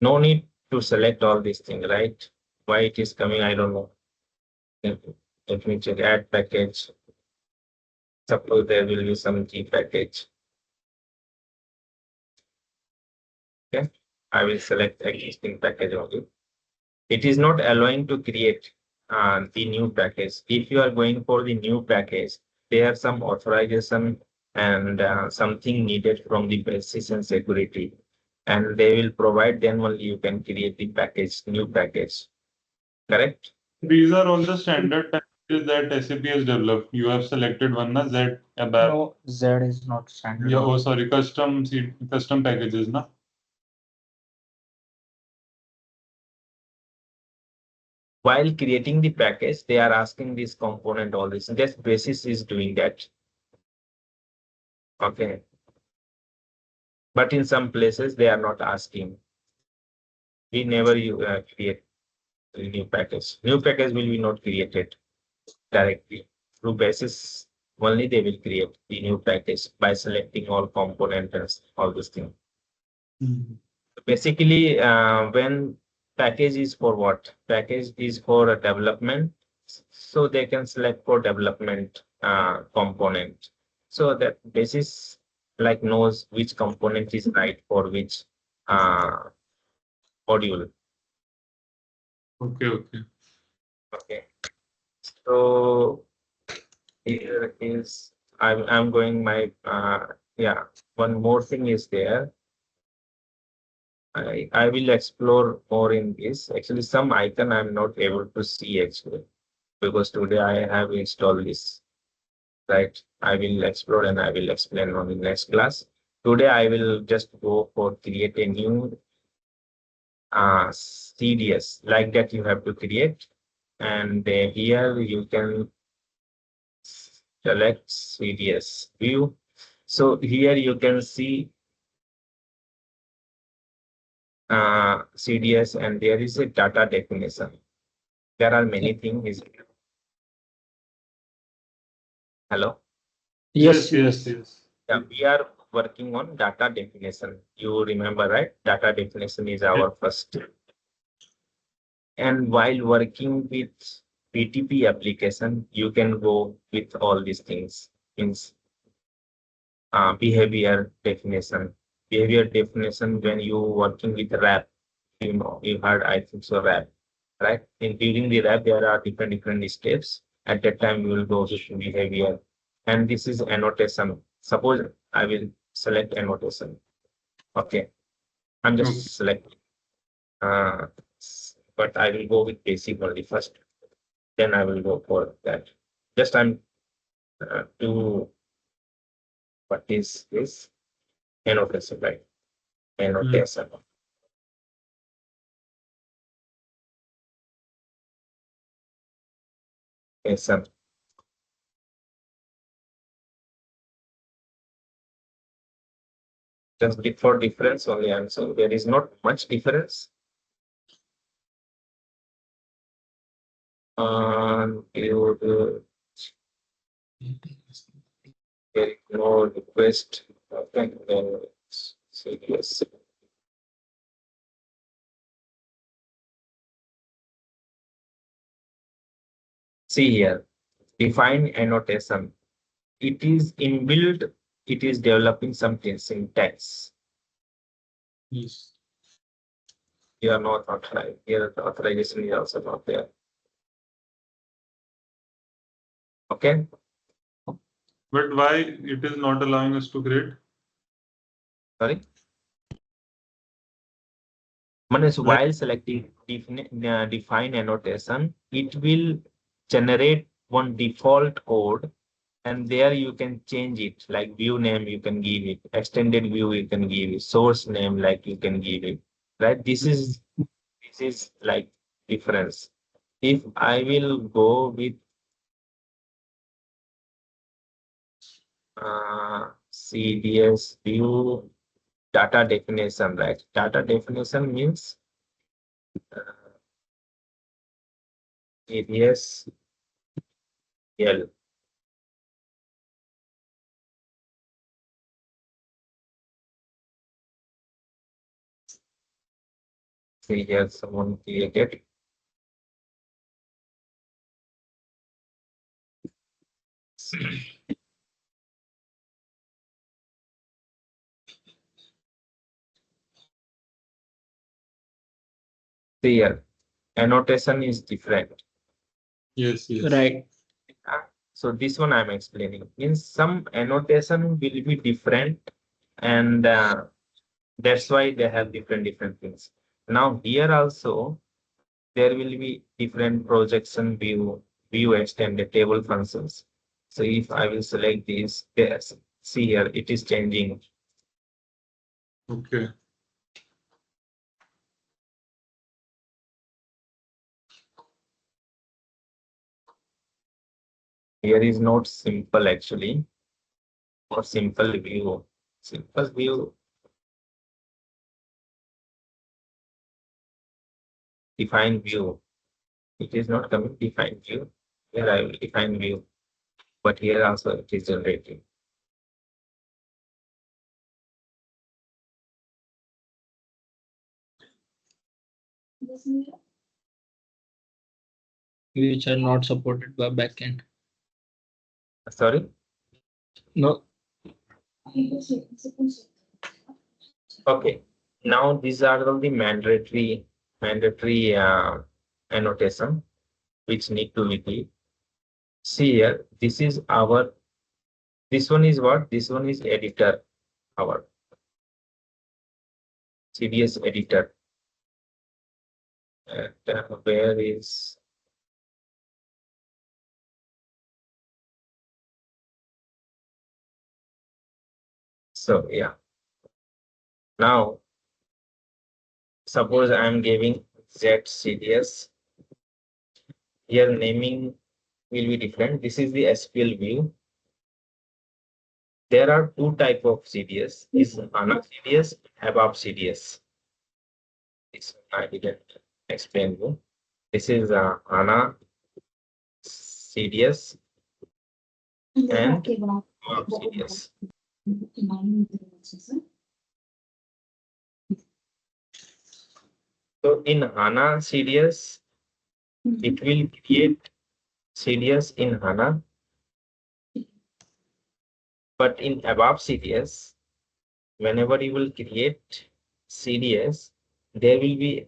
No need to select all these things, right? Why it is coming, I don't know. Let me check add package. Suppose there will be some G package. Okay, I will select existing package only. It is not allowing to create the new package. If you are going for the new package, there are some authorization and something needed from the basis and security, and they will provide. Then only you can create the package, new package. Correct? These are all the standard packages that SAP has developed. You have selected one, na Z ABAP. No, Z is not standard. Yeah, oh sorry, custom packages, na. While creating the package, they are asking this component, all this. Just basis is doing that. Okay. But in some places, they are not asking. We never create a new package. New package will be not created directly. Through basis, only they will create the new package by selecting all components, all these things. Basically, when package is for what? Package is for a development, so they can select for development component. So that basis like knows which component is right for which uh, module. Okay, okay. Okay. So here is I'm going my yeah. One more thing is there. I will explore more in this. Actually, some icon I'm not able to see actually because today I have installed this. Right. I will explore and I will explain on the next class. Today I will just go for create a new CDS like that you have to create. And here you can select CDS view. So here you can see CDS and there is a data definition. There are many things. Hello. Yes, Yes, yes. yes. Yeah, we are working on data definition. You remember, right? Data definition is Yeah. our first. And while working with PTP application, you can go with all these things. Means behavior definition. Behavior definition when you working with RAP, you know, you heard I think so RAP, right? In during the RAP, there are different steps. At that time, you will go with behavior. And this is annotation. Suppose I will select annotation. Okay. I'm Okay. just selecting. Uh, but I will go with basic only first. Then I will go for that. Just I'm to what is this annotation, right? Annotation. Annotation. Just before difference only I'm saying there is not much difference. You there is no request. Okay, then CDS. See here, define annotation. It is inbuilt, it is developing some syntax. Yes. You are not authorized. Here the authorization is also not there. Okay. But why it is not allowing us to create? Sorry. Manesh, Like- while selecting define annotation, it will generate one default code, and there you can change it, like view name you can give it, extended view you can give it, source name like you can give it, right? This is like difference. If I will go with CDS view data definition, right? Data definition means CDS L. See here, someone created. See here, annotation is different. Yes, yes. Right. So this one I'm explaining. Means some annotation will be different, and that's why they have different things. Now here also there will be different projection view extended table functions. So if I will select this, yes, see here it is changing. Okay. Here is not simple actually, or simple view. Simple view define view. It is not coming define view. Here I will define view, but here also it is generating. Which are not supported by backend. Sorry. No. Okay. Now these are all the mandatory annotation which need to be key. See here, this is our. This one is what? This one is editor. Our CDS editor. And where is? So yeah. Now, suppose I am giving ZCDS. Here naming will be different. This is the SQL view. There are two type of CDS. Is HANA CDS, above CDS. This I didn't explain you. This is HANA CDS and above CDS. So in HANA CDS, it will create CDS in HANA, but in above CDS, whenever you will create CDS, there will be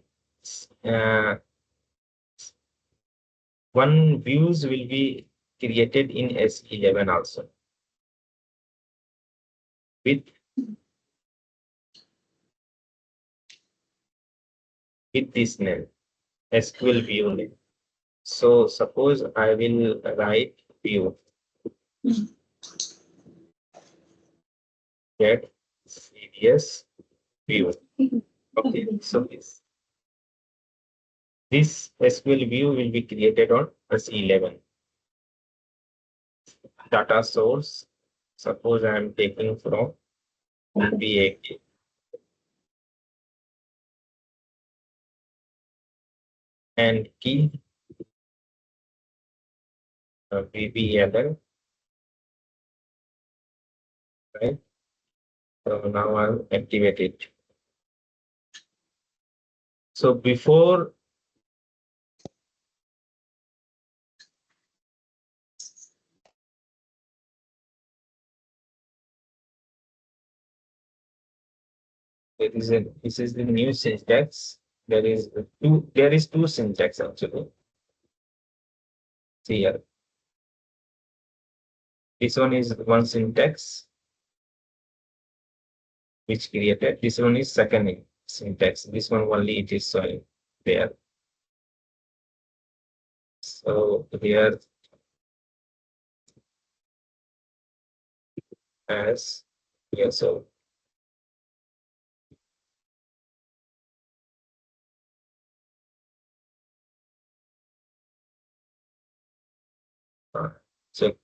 one views will be created in S11 also with this name, SQL view name. So suppose I will write view get CDS view. Okay, so this SQL view will be created on S11. Data source, suppose I am taking from BAK. And key BBLL, right? So now I'll activate it. So before this is the new syntax. There is two syntax actually. See here. This one is one syntax which created. This one is second syntax. This one only it is showing there. So here as here so so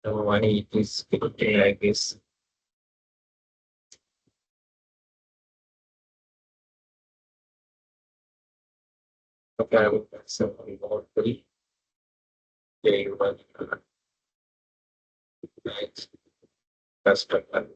why it is looking like this. Okay, I will some more three. Day one right customer.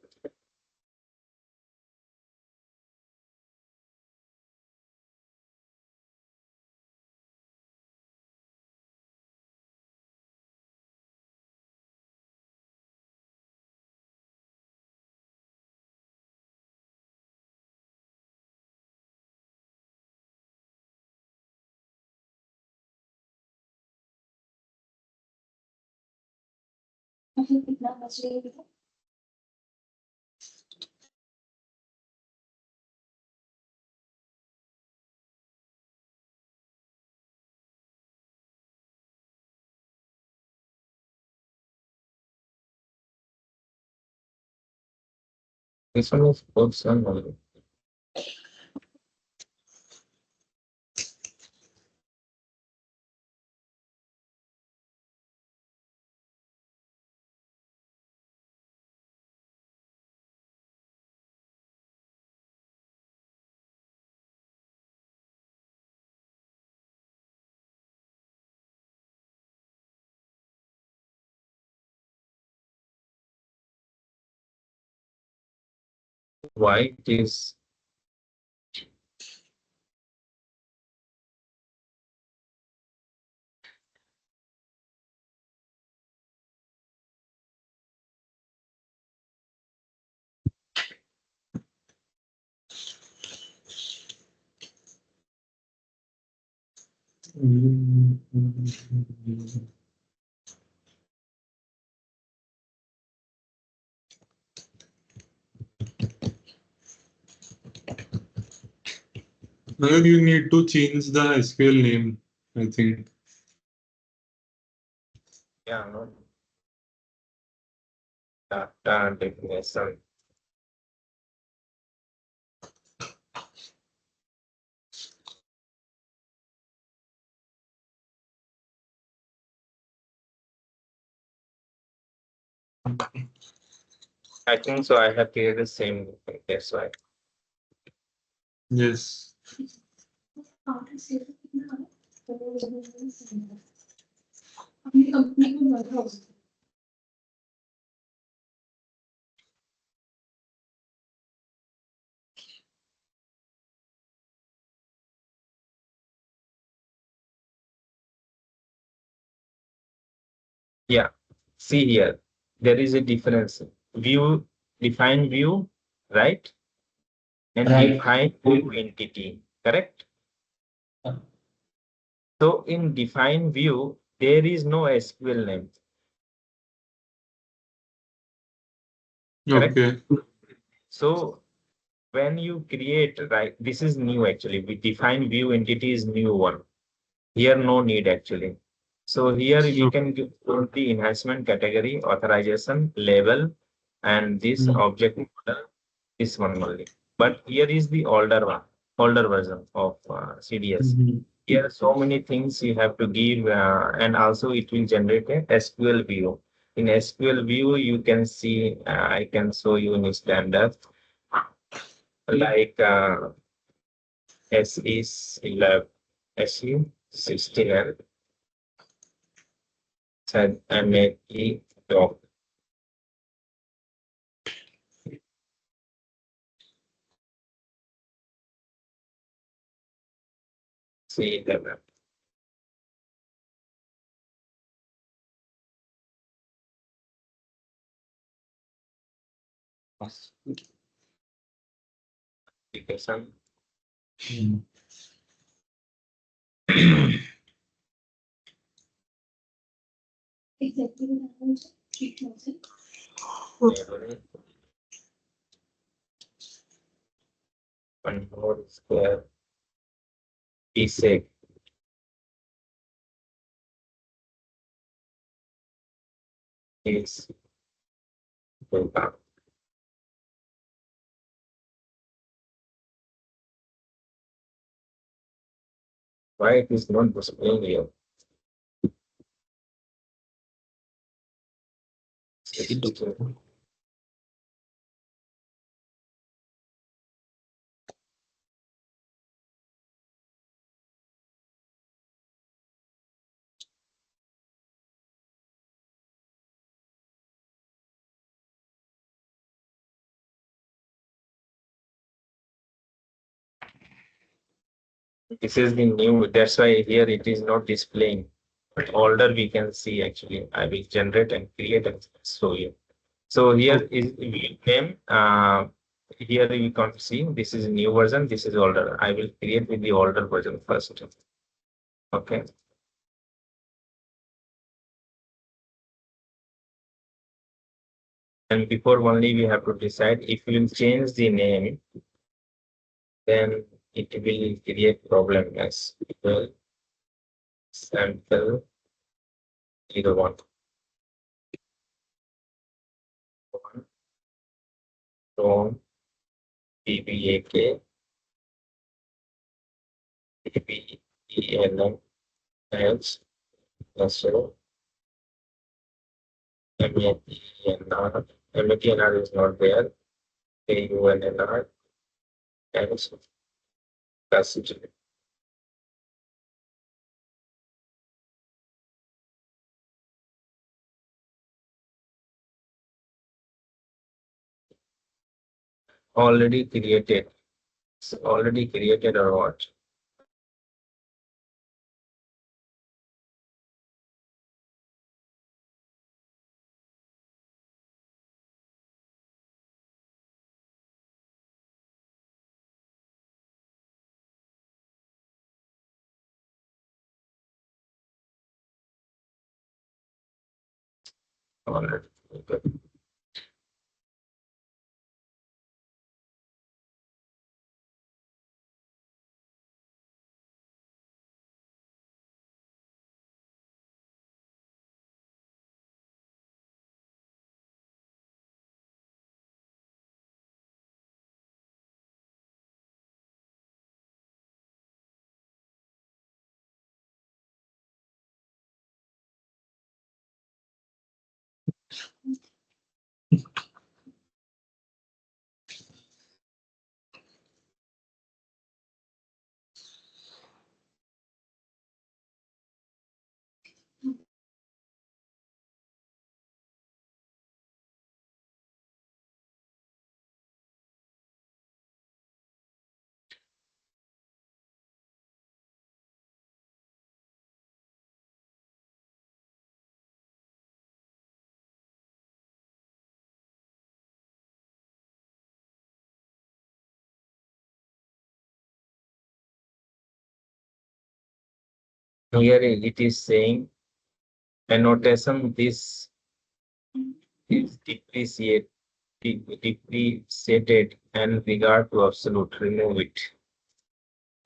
This one is person only. Why it is Now you need to change the SQL name, I think. yeah no data definition. I think so. I have created the same. That's why. Yes. Yeah. See here, there is a difference. View, define view, right? And Right. define view entity, correct? So in define view, there is no SQL name, correct? Okay. So when you create, right, this is new actually. We define view entity is new one. Here no need actually. So here we can give the enhancement category, authorization, label, and this object model, this one only. But here is the older one, older version of CDS. Here so many things you have to give, and also it will generate a SQL view. In SQL view, you can see, I can show you in standard, like SE 11, SE 16, and MAE doc. See the application. One more square PSEC is program. Why it is not displaying here? This is the new, that's why here it is not displaying. But older we can see actually. I will generate and create and show you. So here is the name. Here you can see this is new version, this is older. I will create with the older version first. Okay. And before only we have to decide if we will change the name, then it will create problem as sample 01 from PBAK PBENM else also MATNR. MATNR is not there. AUNNR else passage. Already created. It's already created or what? Already. Okay. Here it is saying annotation this is depreciated and regard to absolute, remove it.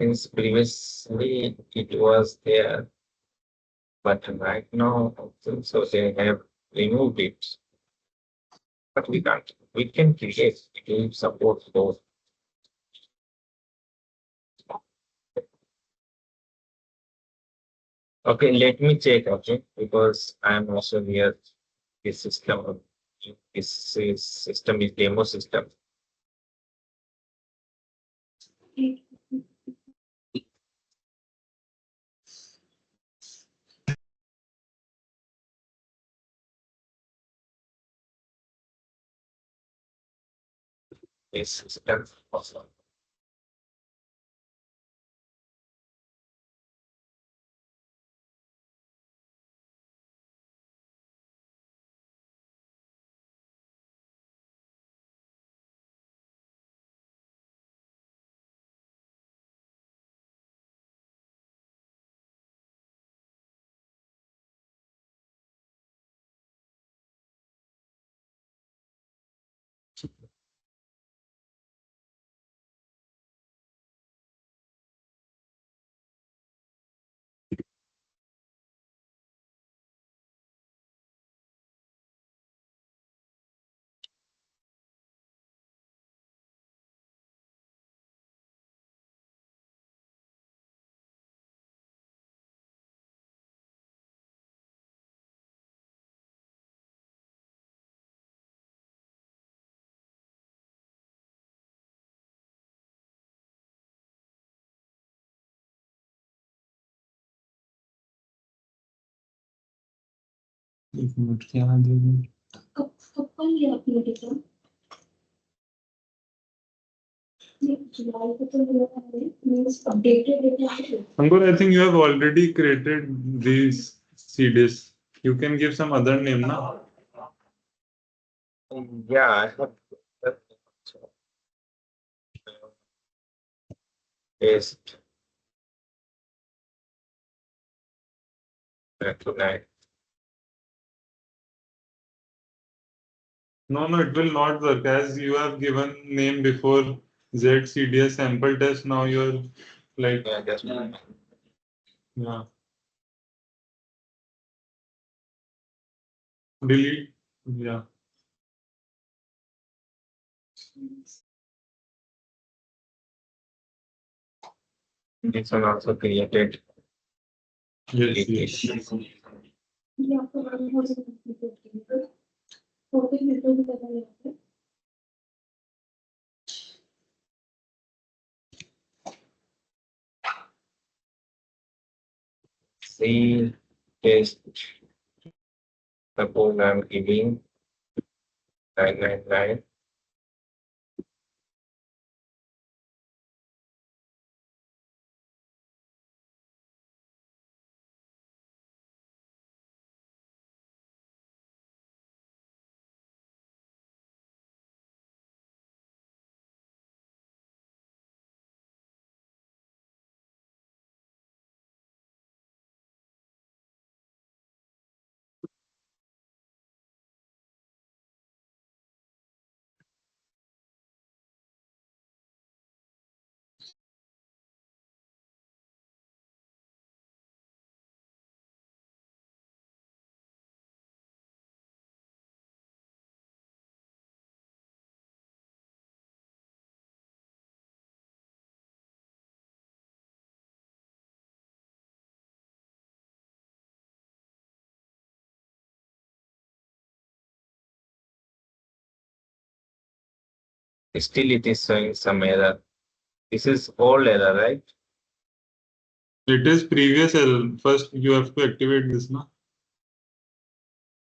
Since previously it was there, but right now so they have removed it. But we can't. We can create. It will support both. Okay, let me check. Okay, because I am also here. this system. This system is demo system. This system also. एक minute क्या देंगे कब कल ये आपने देखा जुलाई को तो मींस अपडेटेड डेटा है Ankur, I think you have already created these CDs. You can give some other name, na? Yeah, I have paste tonight. No, it will not work as you have given name before ZCDS sample test. Now you're like, Yeah, just yeah. Delete, yeah. this one also created. Yes, yes. ये आपको वाला हो जाएगा photo video भी लगा है यहाँ पे See test. Suppose I'm giving 999. Still it is showing some error. This is old error, right? It is previous error. First, you have to activate this, na?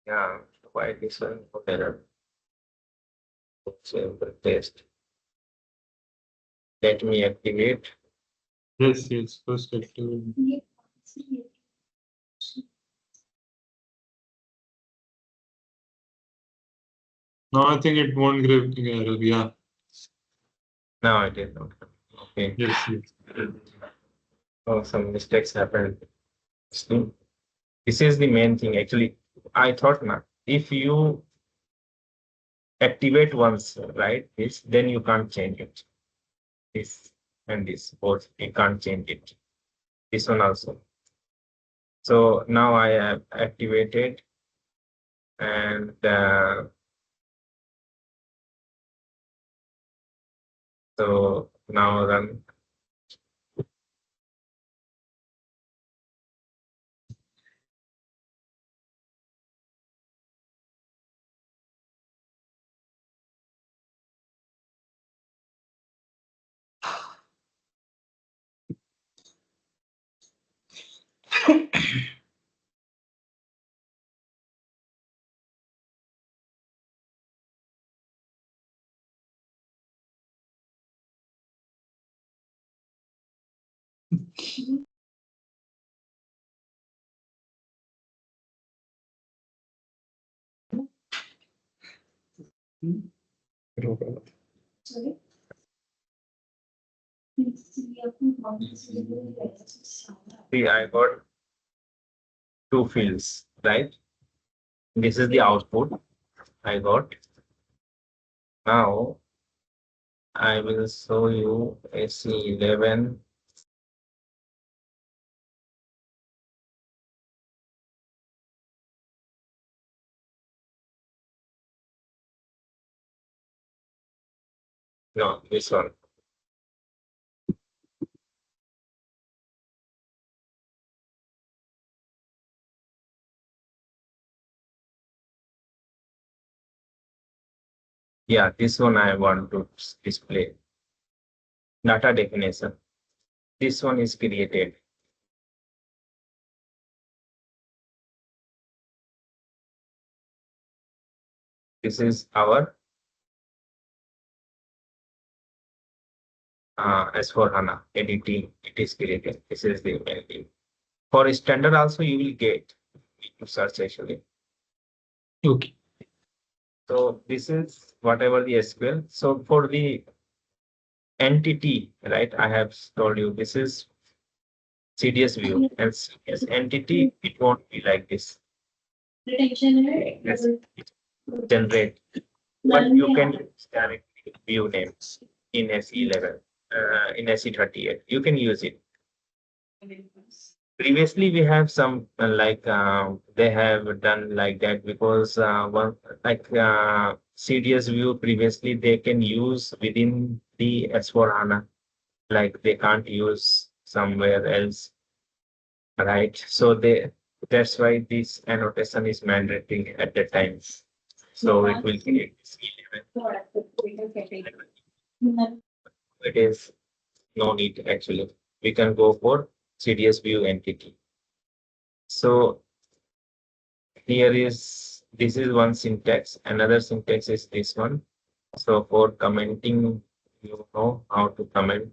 Yeah, why it is showing old error? Sample test. Let me activate. Yes, yes. First activate. ये Now I think it won't give error. Yeah. No, it is not. Okay. Yes, yes. Oh, some mistakes happened. See, this is the main thing. Actually, I thought now, if you activate once, right, this, then you can't change it. This and this, both, you can't change it. This one also. So now I have activated and so now run. Sorry. See, I got two fields, right? This is the output I got. Now I will show you AC11. No, this one. Yeah, this one I want to display. Data definition. This one is created. This is our S4HANA editing. It is created. This is the email. For standard also you will get to search actually. Okay. So this is whatever the SQL. So for the entity, right? I have told you this is CDS view and CDS entity. It won't be like this. Retention rate. Yes. Generate, but you can use directly view names in SE11, in SE38. You can use it. Previously, we have some they have done like that because one like CDS view previously they can use within the S4HANA, like they can't use somewhere else, right? So that's why this annotation is mandatory at the time. So it will create this 11. It is no need actually. We can go for CDS view entity. So here is this is one syntax. Another syntax is this one. So for commenting, you know how to comment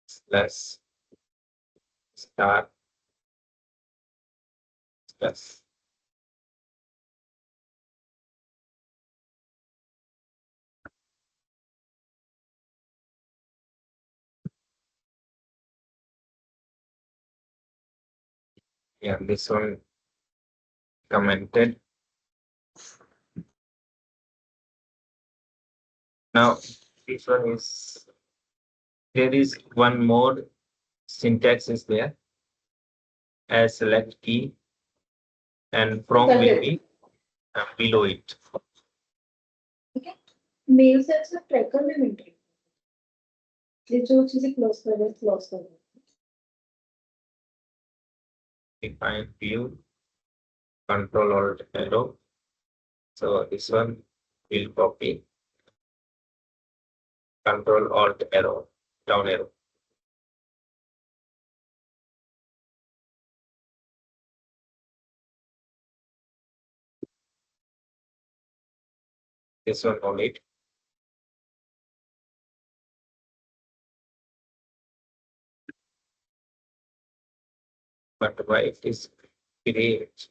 slash star slash. Yeah, this one commented. Now this one is there is one more syntax is there as select key and from will be below it. Mail से अच्छा tracker में maintain ये जो चीजें close कर दे Define view control alt arrow. So this one will copy control alt arrow down arrow. This one on it. But why it is create?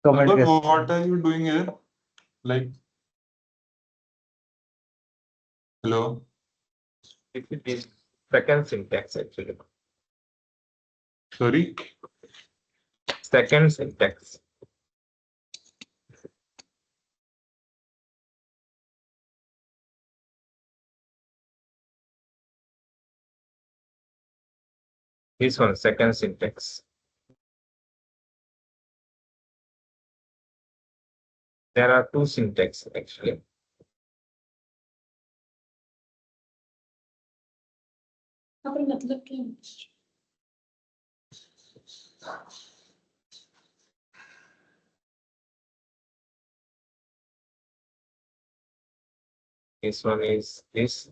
Comment Ankur, yes. what are you doing here? Like, hello? This is the second syntax actually. Sorry? Second syntax. This one second syntax. There are two syntax actually. अपन मतलब क्या This one is this.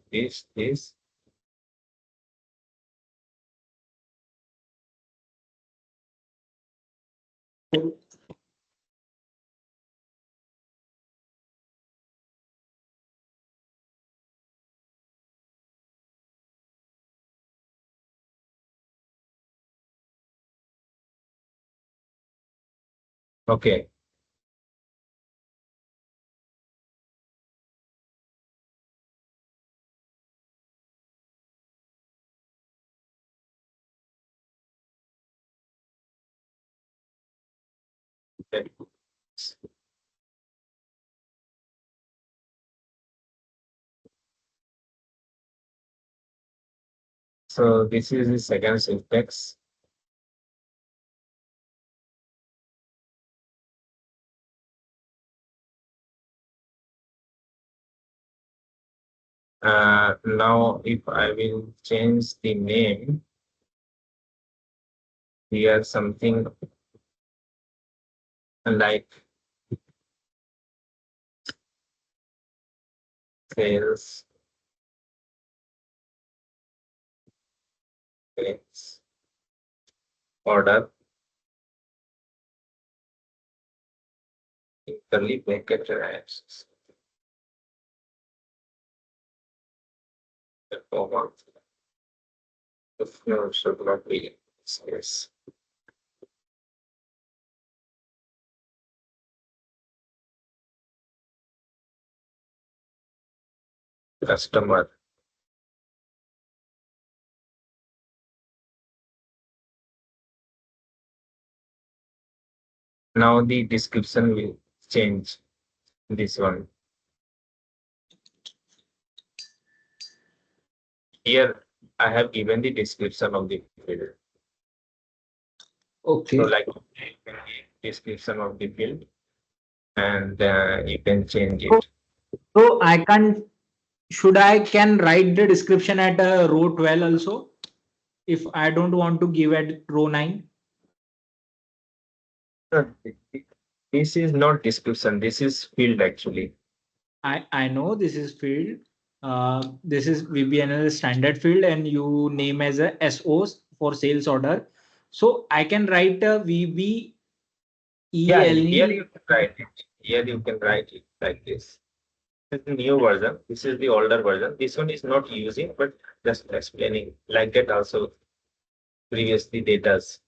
Okay. Okay. So this is the second syntax. Now if I will change the name, here something like sales sales order in curly bracket reactions. The format. The flow should not be space. Customer. Now the description will change. This one. Here I have given the description of the field. Okay. So like you can give description of the field and you can change it. So should I can write the description at row 12 also if I don't want to give at row 9? This is not description, this is field actually. I know this is field. This is VBNL standard field and you name as a SOs for sales order. So I can write a VB Yeah, EL. here you can write it. Here you can write it like this. This is the new version. This is the older version. This one is not using, but just explaining like that also previously they does.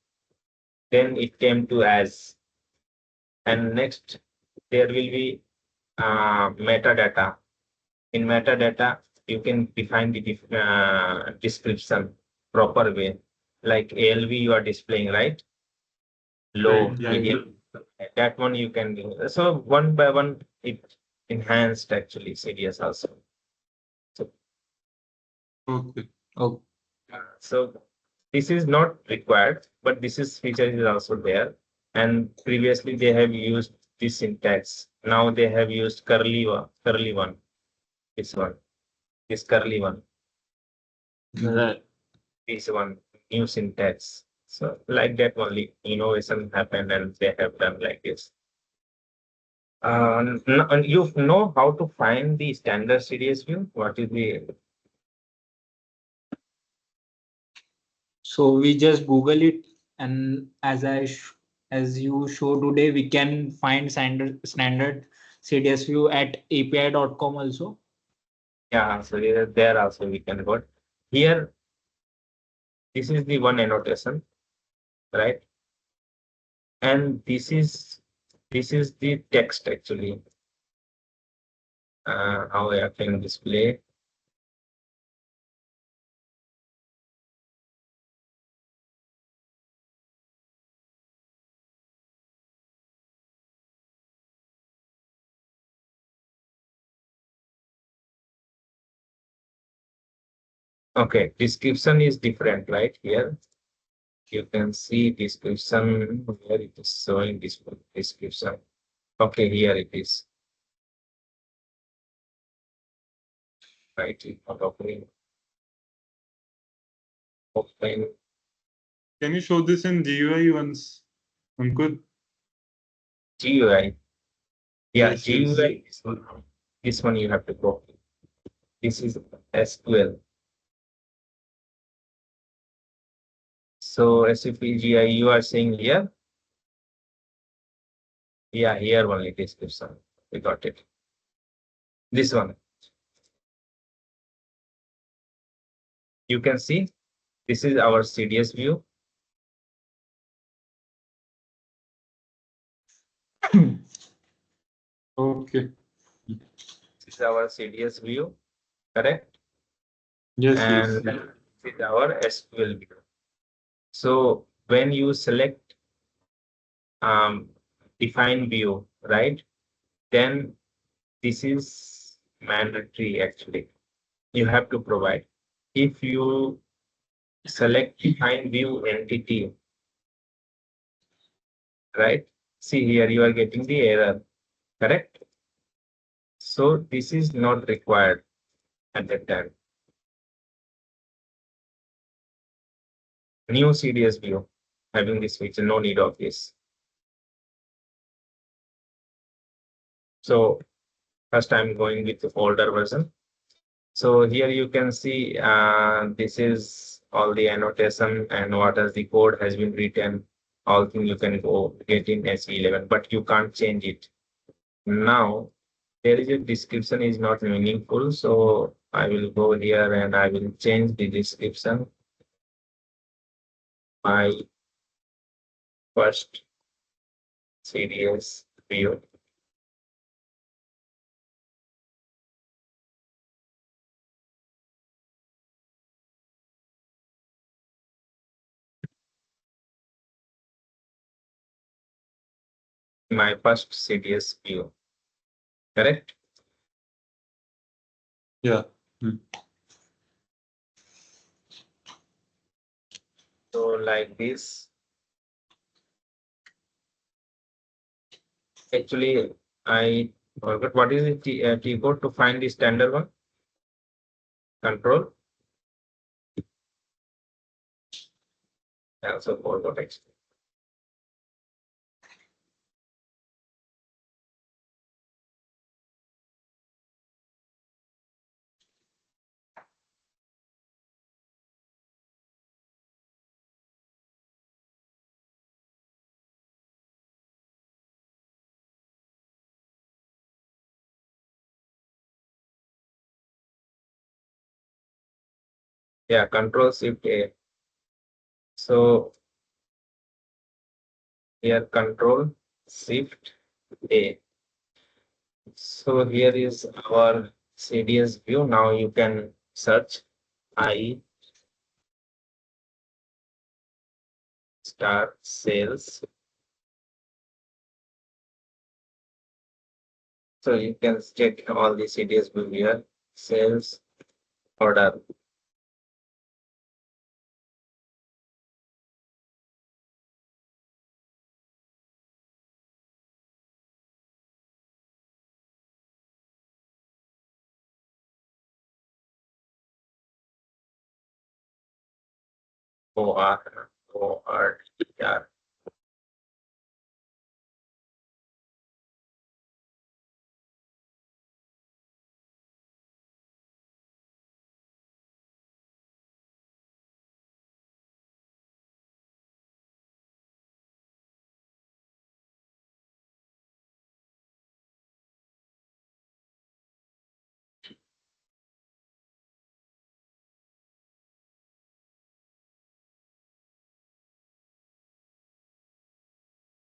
Then it came to as, and next there will be metadata. In metadata, you can define the description proper way. Like ALV you are displaying, right? Low, Right, yeah. medium. That one you can do. So one by one, it enhanced actually CDS also. Okay. Oh, So this is not required, but this is feature is also there. And previously they have used this syntax. Now they have used curly one. This one, this curly one, right. this one, new syntax. So like that only innovation happened and they have done like this. You know how to find the standard CDS view? What is the So we just Google it, and as you show today, we can find standard CDS view at API.com also. yeah? So there also we can go here. This is the one annotation, right? And this is the text actually. How I can display. Okay, description is different, right? Here you can see description where it is showing this description. Okay, here it is. Right, opening, open Can you show this in GUI once, Ankur? GUI. Yeah, Yes, yes. GUI. This one you have to go. This is SQL. So SAP GUI you are saying here. Yeah, here only description. We got it. This one. You can see this is our CDS view. Okay. This is our CDS view, correct? Yes, And yes. this is our SQL view. So when you select define view, right? Then this is mandatory actually. You have to provide. If you select define view entity, right? See here you are getting the error, correct? So this is not required at that time. New CDS view having this feature, no need of this. So first I'm going with the older version. So here you can see this is all the annotation and what as the code has been written. All things you can go get in SE11, but you can't change it. Now there is a description is not meaningful, so I will go here and I will change the description. My first CDS view. My first CDS view, correct? Yeah. So like this. Actually, I forgot what is the T code to find the standard one. Control. I also forgot actually. Yeah, Control Shift A. So here Control Shift A. So here is our CDS view. Now you can search I star sales. So you can check all the CDS view here. Sales order. OR.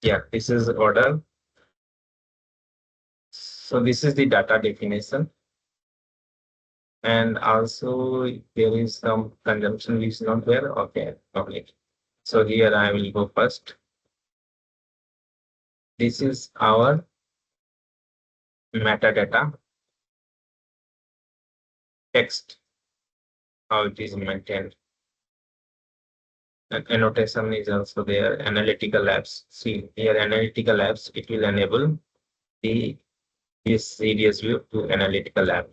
Yeah, this is order. So this is the data definition. And also there is some consumption is not there. Okay, okay. So here I will go first. This is our metadata text, how it is maintained. And annotation is also there. Analytical apps. See here, analytical apps. It will enable the this CDS view to analytical app.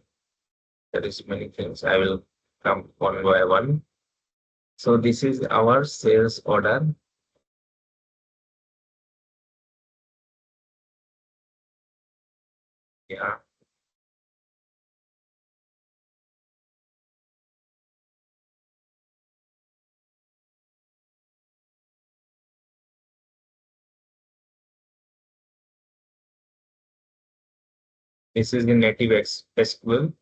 There is many things. I will come one by one. So this is our sales order. Yeah. This is the native SQL.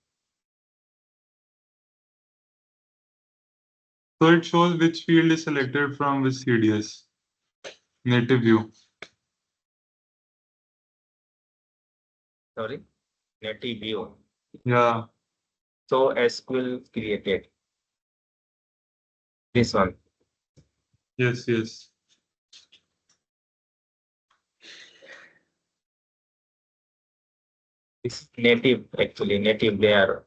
So it shows which field is selected from which CDS. Native view. Sorry, native view. Yeah. So SQL created this one. Yes, yes. It's native, actually native. They are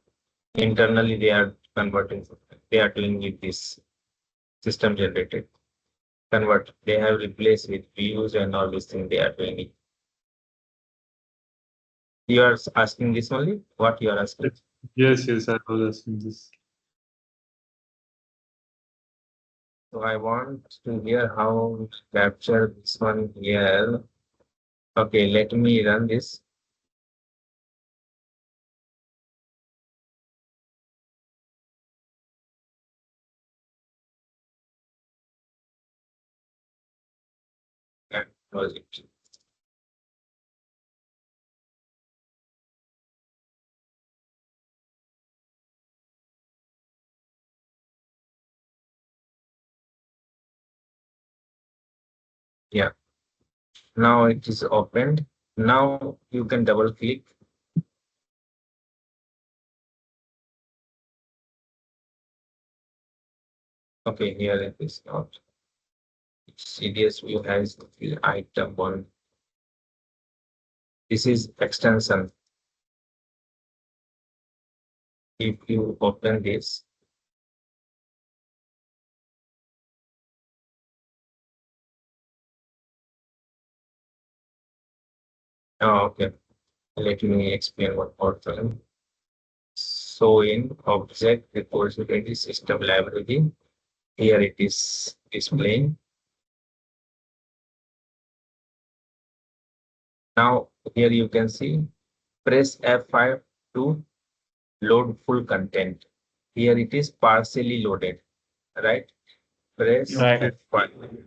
internally they are converting. They are doing with this system generated convert. They have replaced with views and all these things. They are doing it. You are asking this only? What you are asking? Yes, yes, I was asking this. So I want to hear how to capture this one here. Okay, let me run this. And close it. Yeah. Now it is opened. Now you can double click. Okay, here it is not. CDS view has the item one. This is extension. If you open this, oh, okay. Let me explain one more time. So in object repository system library, here it is displaying. Now here you can see press F5 to load full content. Here it is partially loaded, right? Press Right. F5.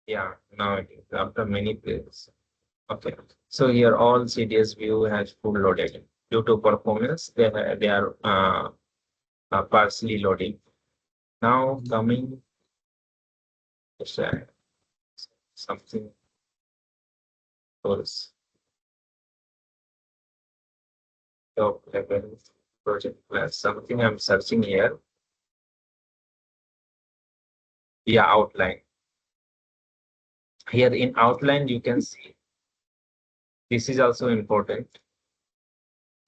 Yeah, now it is after many plays. Okay, so here all CDS view has full loaded. Due to performance, they are partially loading. Now coming something else. Top level project class. Something I'm searching here. Yeah, outline. Here in outline, you can see this is also important.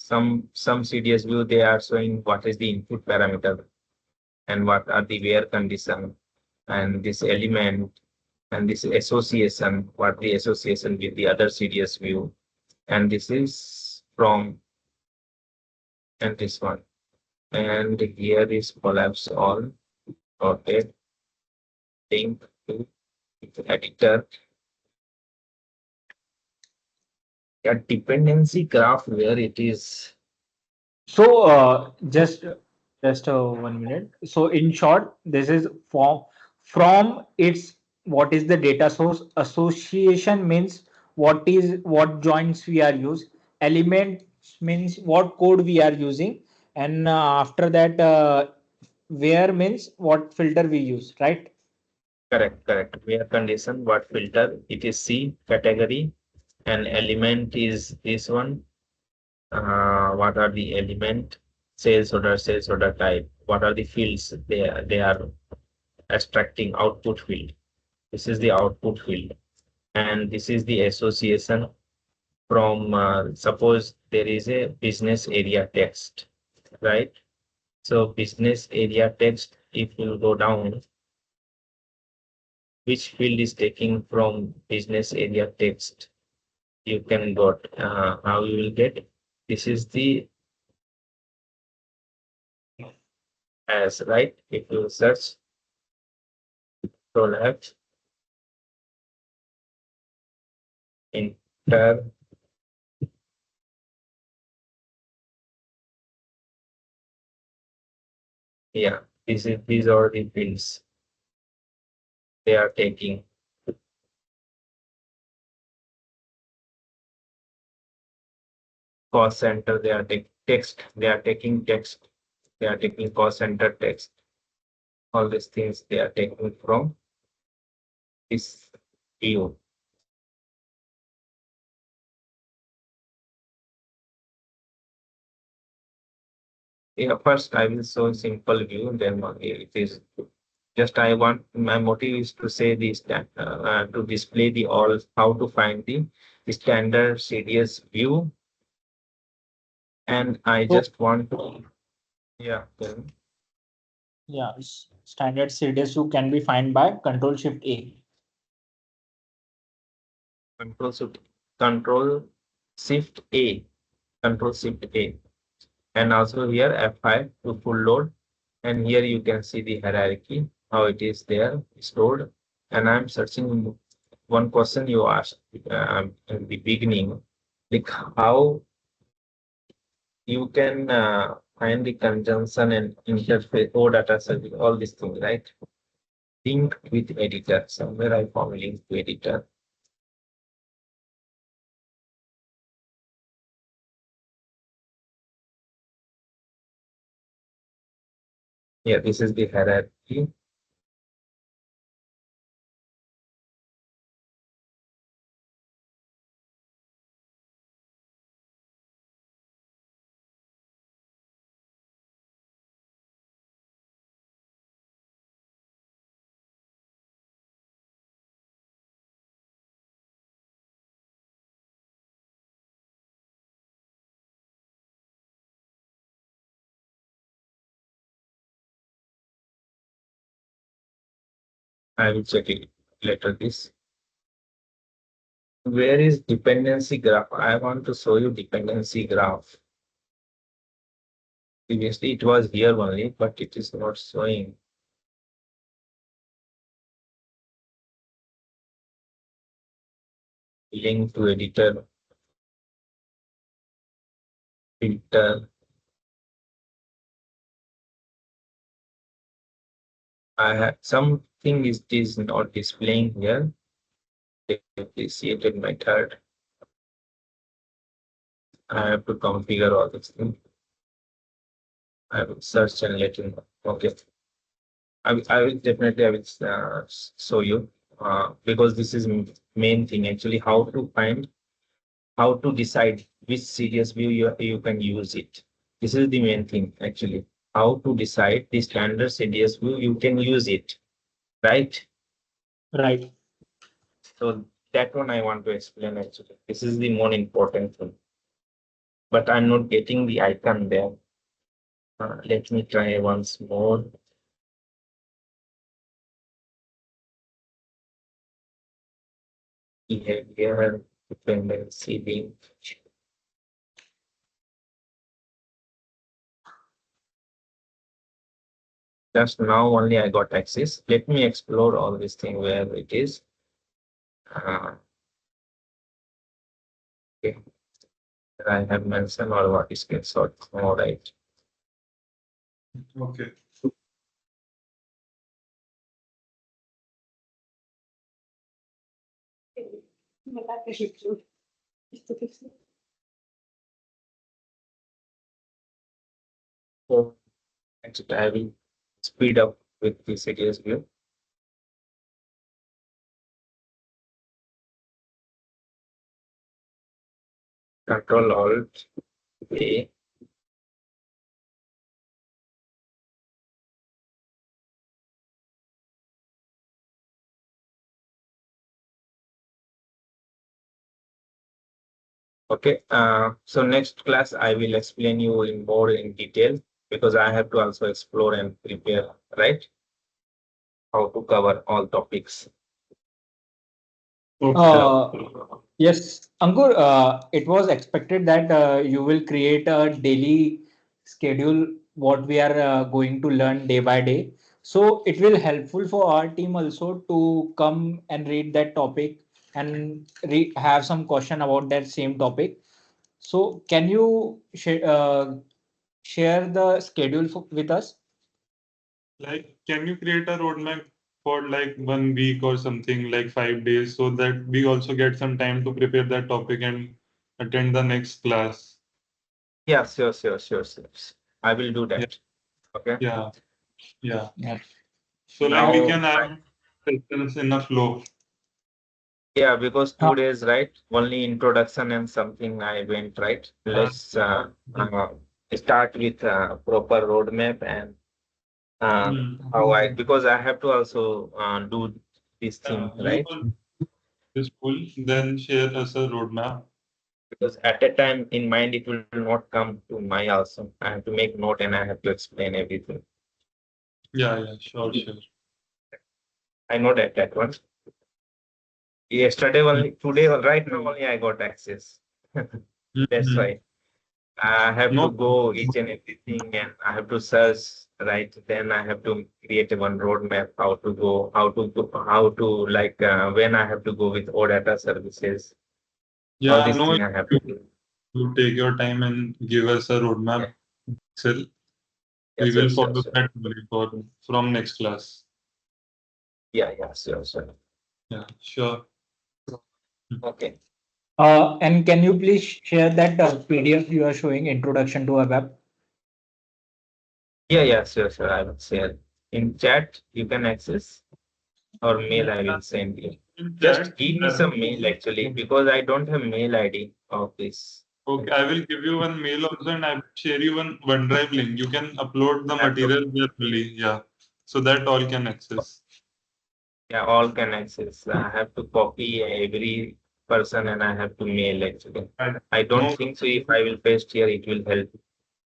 Some CDS view they are showing what is the input parameter and what are the where condition and this element and this association, what the association with the other CDS view, and this is from and this one. And here is collapse all. Okay, link to editor. A dependency graph where it is. So just 1 minute. So in short, this is from its what is the data source. Association means what joints we are use. Elements means what code we are using, and after that where means what filter we use, right? Correct. Where condition, what filter, it is C category, and element is this one. What are the element? Sales order type. What are the fields? They are extracting output field. This is the output field, and this is the association from. Suppose there is a business area text, right? So business area text. If you go down, which field is taken from business area text. You can got how you will get. This is the as right. If you search control F, enter. Yeah, these are the fields they are taking. Cost center, they are taking text, they are taking text, they are taking cost center text. All these things they are taking from this view. Yeah, first I will show simple view, then it is just I want my motive is to say this to display the all how to find the standard CDS view, and I So- just want to tell me. Yeah, standard CDS view can be found by Control Shift A. Control Shift Control Shift A, Control Shift A, and also here F5 to full load, and here you can see the hierarchy how it is there stored. And I'm searching one question you asked in the beginning, like how you can find the conjunction and interface or data service, all these things, right? Link with editor. Somewhere I found link to editor. Yeah, this is the hierarchy. I will check it later. This. Where is dependency graph? I want to show you dependency graph. Previously it was here only, but it is not showing. Link to editor, filter. I have something is not displaying here. Depreciated method. I have to configure all this thing. I will search and let you know. Okay. I will definitely I will show you because this is main thing actually how to find how to decide which CDS view you can use it. This is the main thing actually. How to decide the standard CDS view you can use it, right? Right. So that one I want to explain actually. This is the more important thing. But I'm not getting the icon there. Let me try once more. Behavior dependency link. Just now only I got access. Let me explore all this thing where it is. Okay. I have mentioned or what is screenshot. All right. Okay. Me la registro. Esto que es. So actually I will speed up with the CDS view. Control Alt A. Okay, so next class I will explain you in more in detail because I have to also explore and prepare, right? How to cover all topics. Yes, Ankur, it was expected that you will create a daily schedule, what we are going to learn day by day. So it will helpful for our team also to come and read that topic and have some question about that same topic. So can you share the schedule with us? Like, can you create a roadmap for like 1 week or something, like 5 days, so that we also get some time to prepare that topic and attend the next class? Yeah, sure. I will do Yeah, that. Okay. yeah, yeah. Yeah. So like we Now, can have sessions in a flow. yeah, because Uh, 2 days, right? Only introduction and something I went, right? Let's start with proper roadmap and how I, because I have to also do this thing, You right? will this full, then share us a roadmap. Because at a time in mind, it will not come to my also. I have to make note and I have to explain everything. Yeah, sure. I know that one. Yesterday only, today, right now only I got access. That's Mhm. why. I have to No, go each and everything and I have to search, right? Then I have to create a one roadmap, how to go, how to like when I have to go with OData services. All yeah, these no, things I have to you, do. you take your time and give us a roadmap. Excel. Yeah, We will follow sure. that only for from next class. Yeah, sure. Yeah, sure. Okay. and can you please share that PDF you are showing introduction to a web? Yeah, sure. I will share. In chat, you can access or mail I will send you. In Just chat, give me some mail actually because I don't have mail ID of this. okay, I will give you one mail also and I will share you one OneDrive link. You can upload the Laptop. material there only. Yeah, so that all can access. Yeah, all can access. I have to copy every person and I have to mail actually. I don't No, think so. If I will paste here, it will help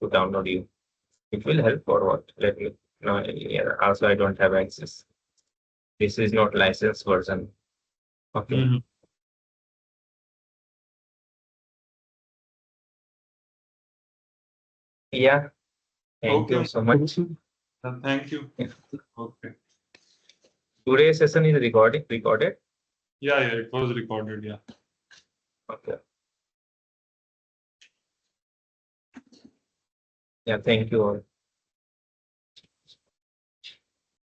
to download you. It will help or what? Let me know. Yeah, also, I don't have access. This is not licensed version. Okay. Mhm. Yeah. Thank you Okay, so much. thank you. Yeah. Okay. Today's session is recorded. Yeah, it was recorded. Yeah. Okay. Yeah. Thank you all.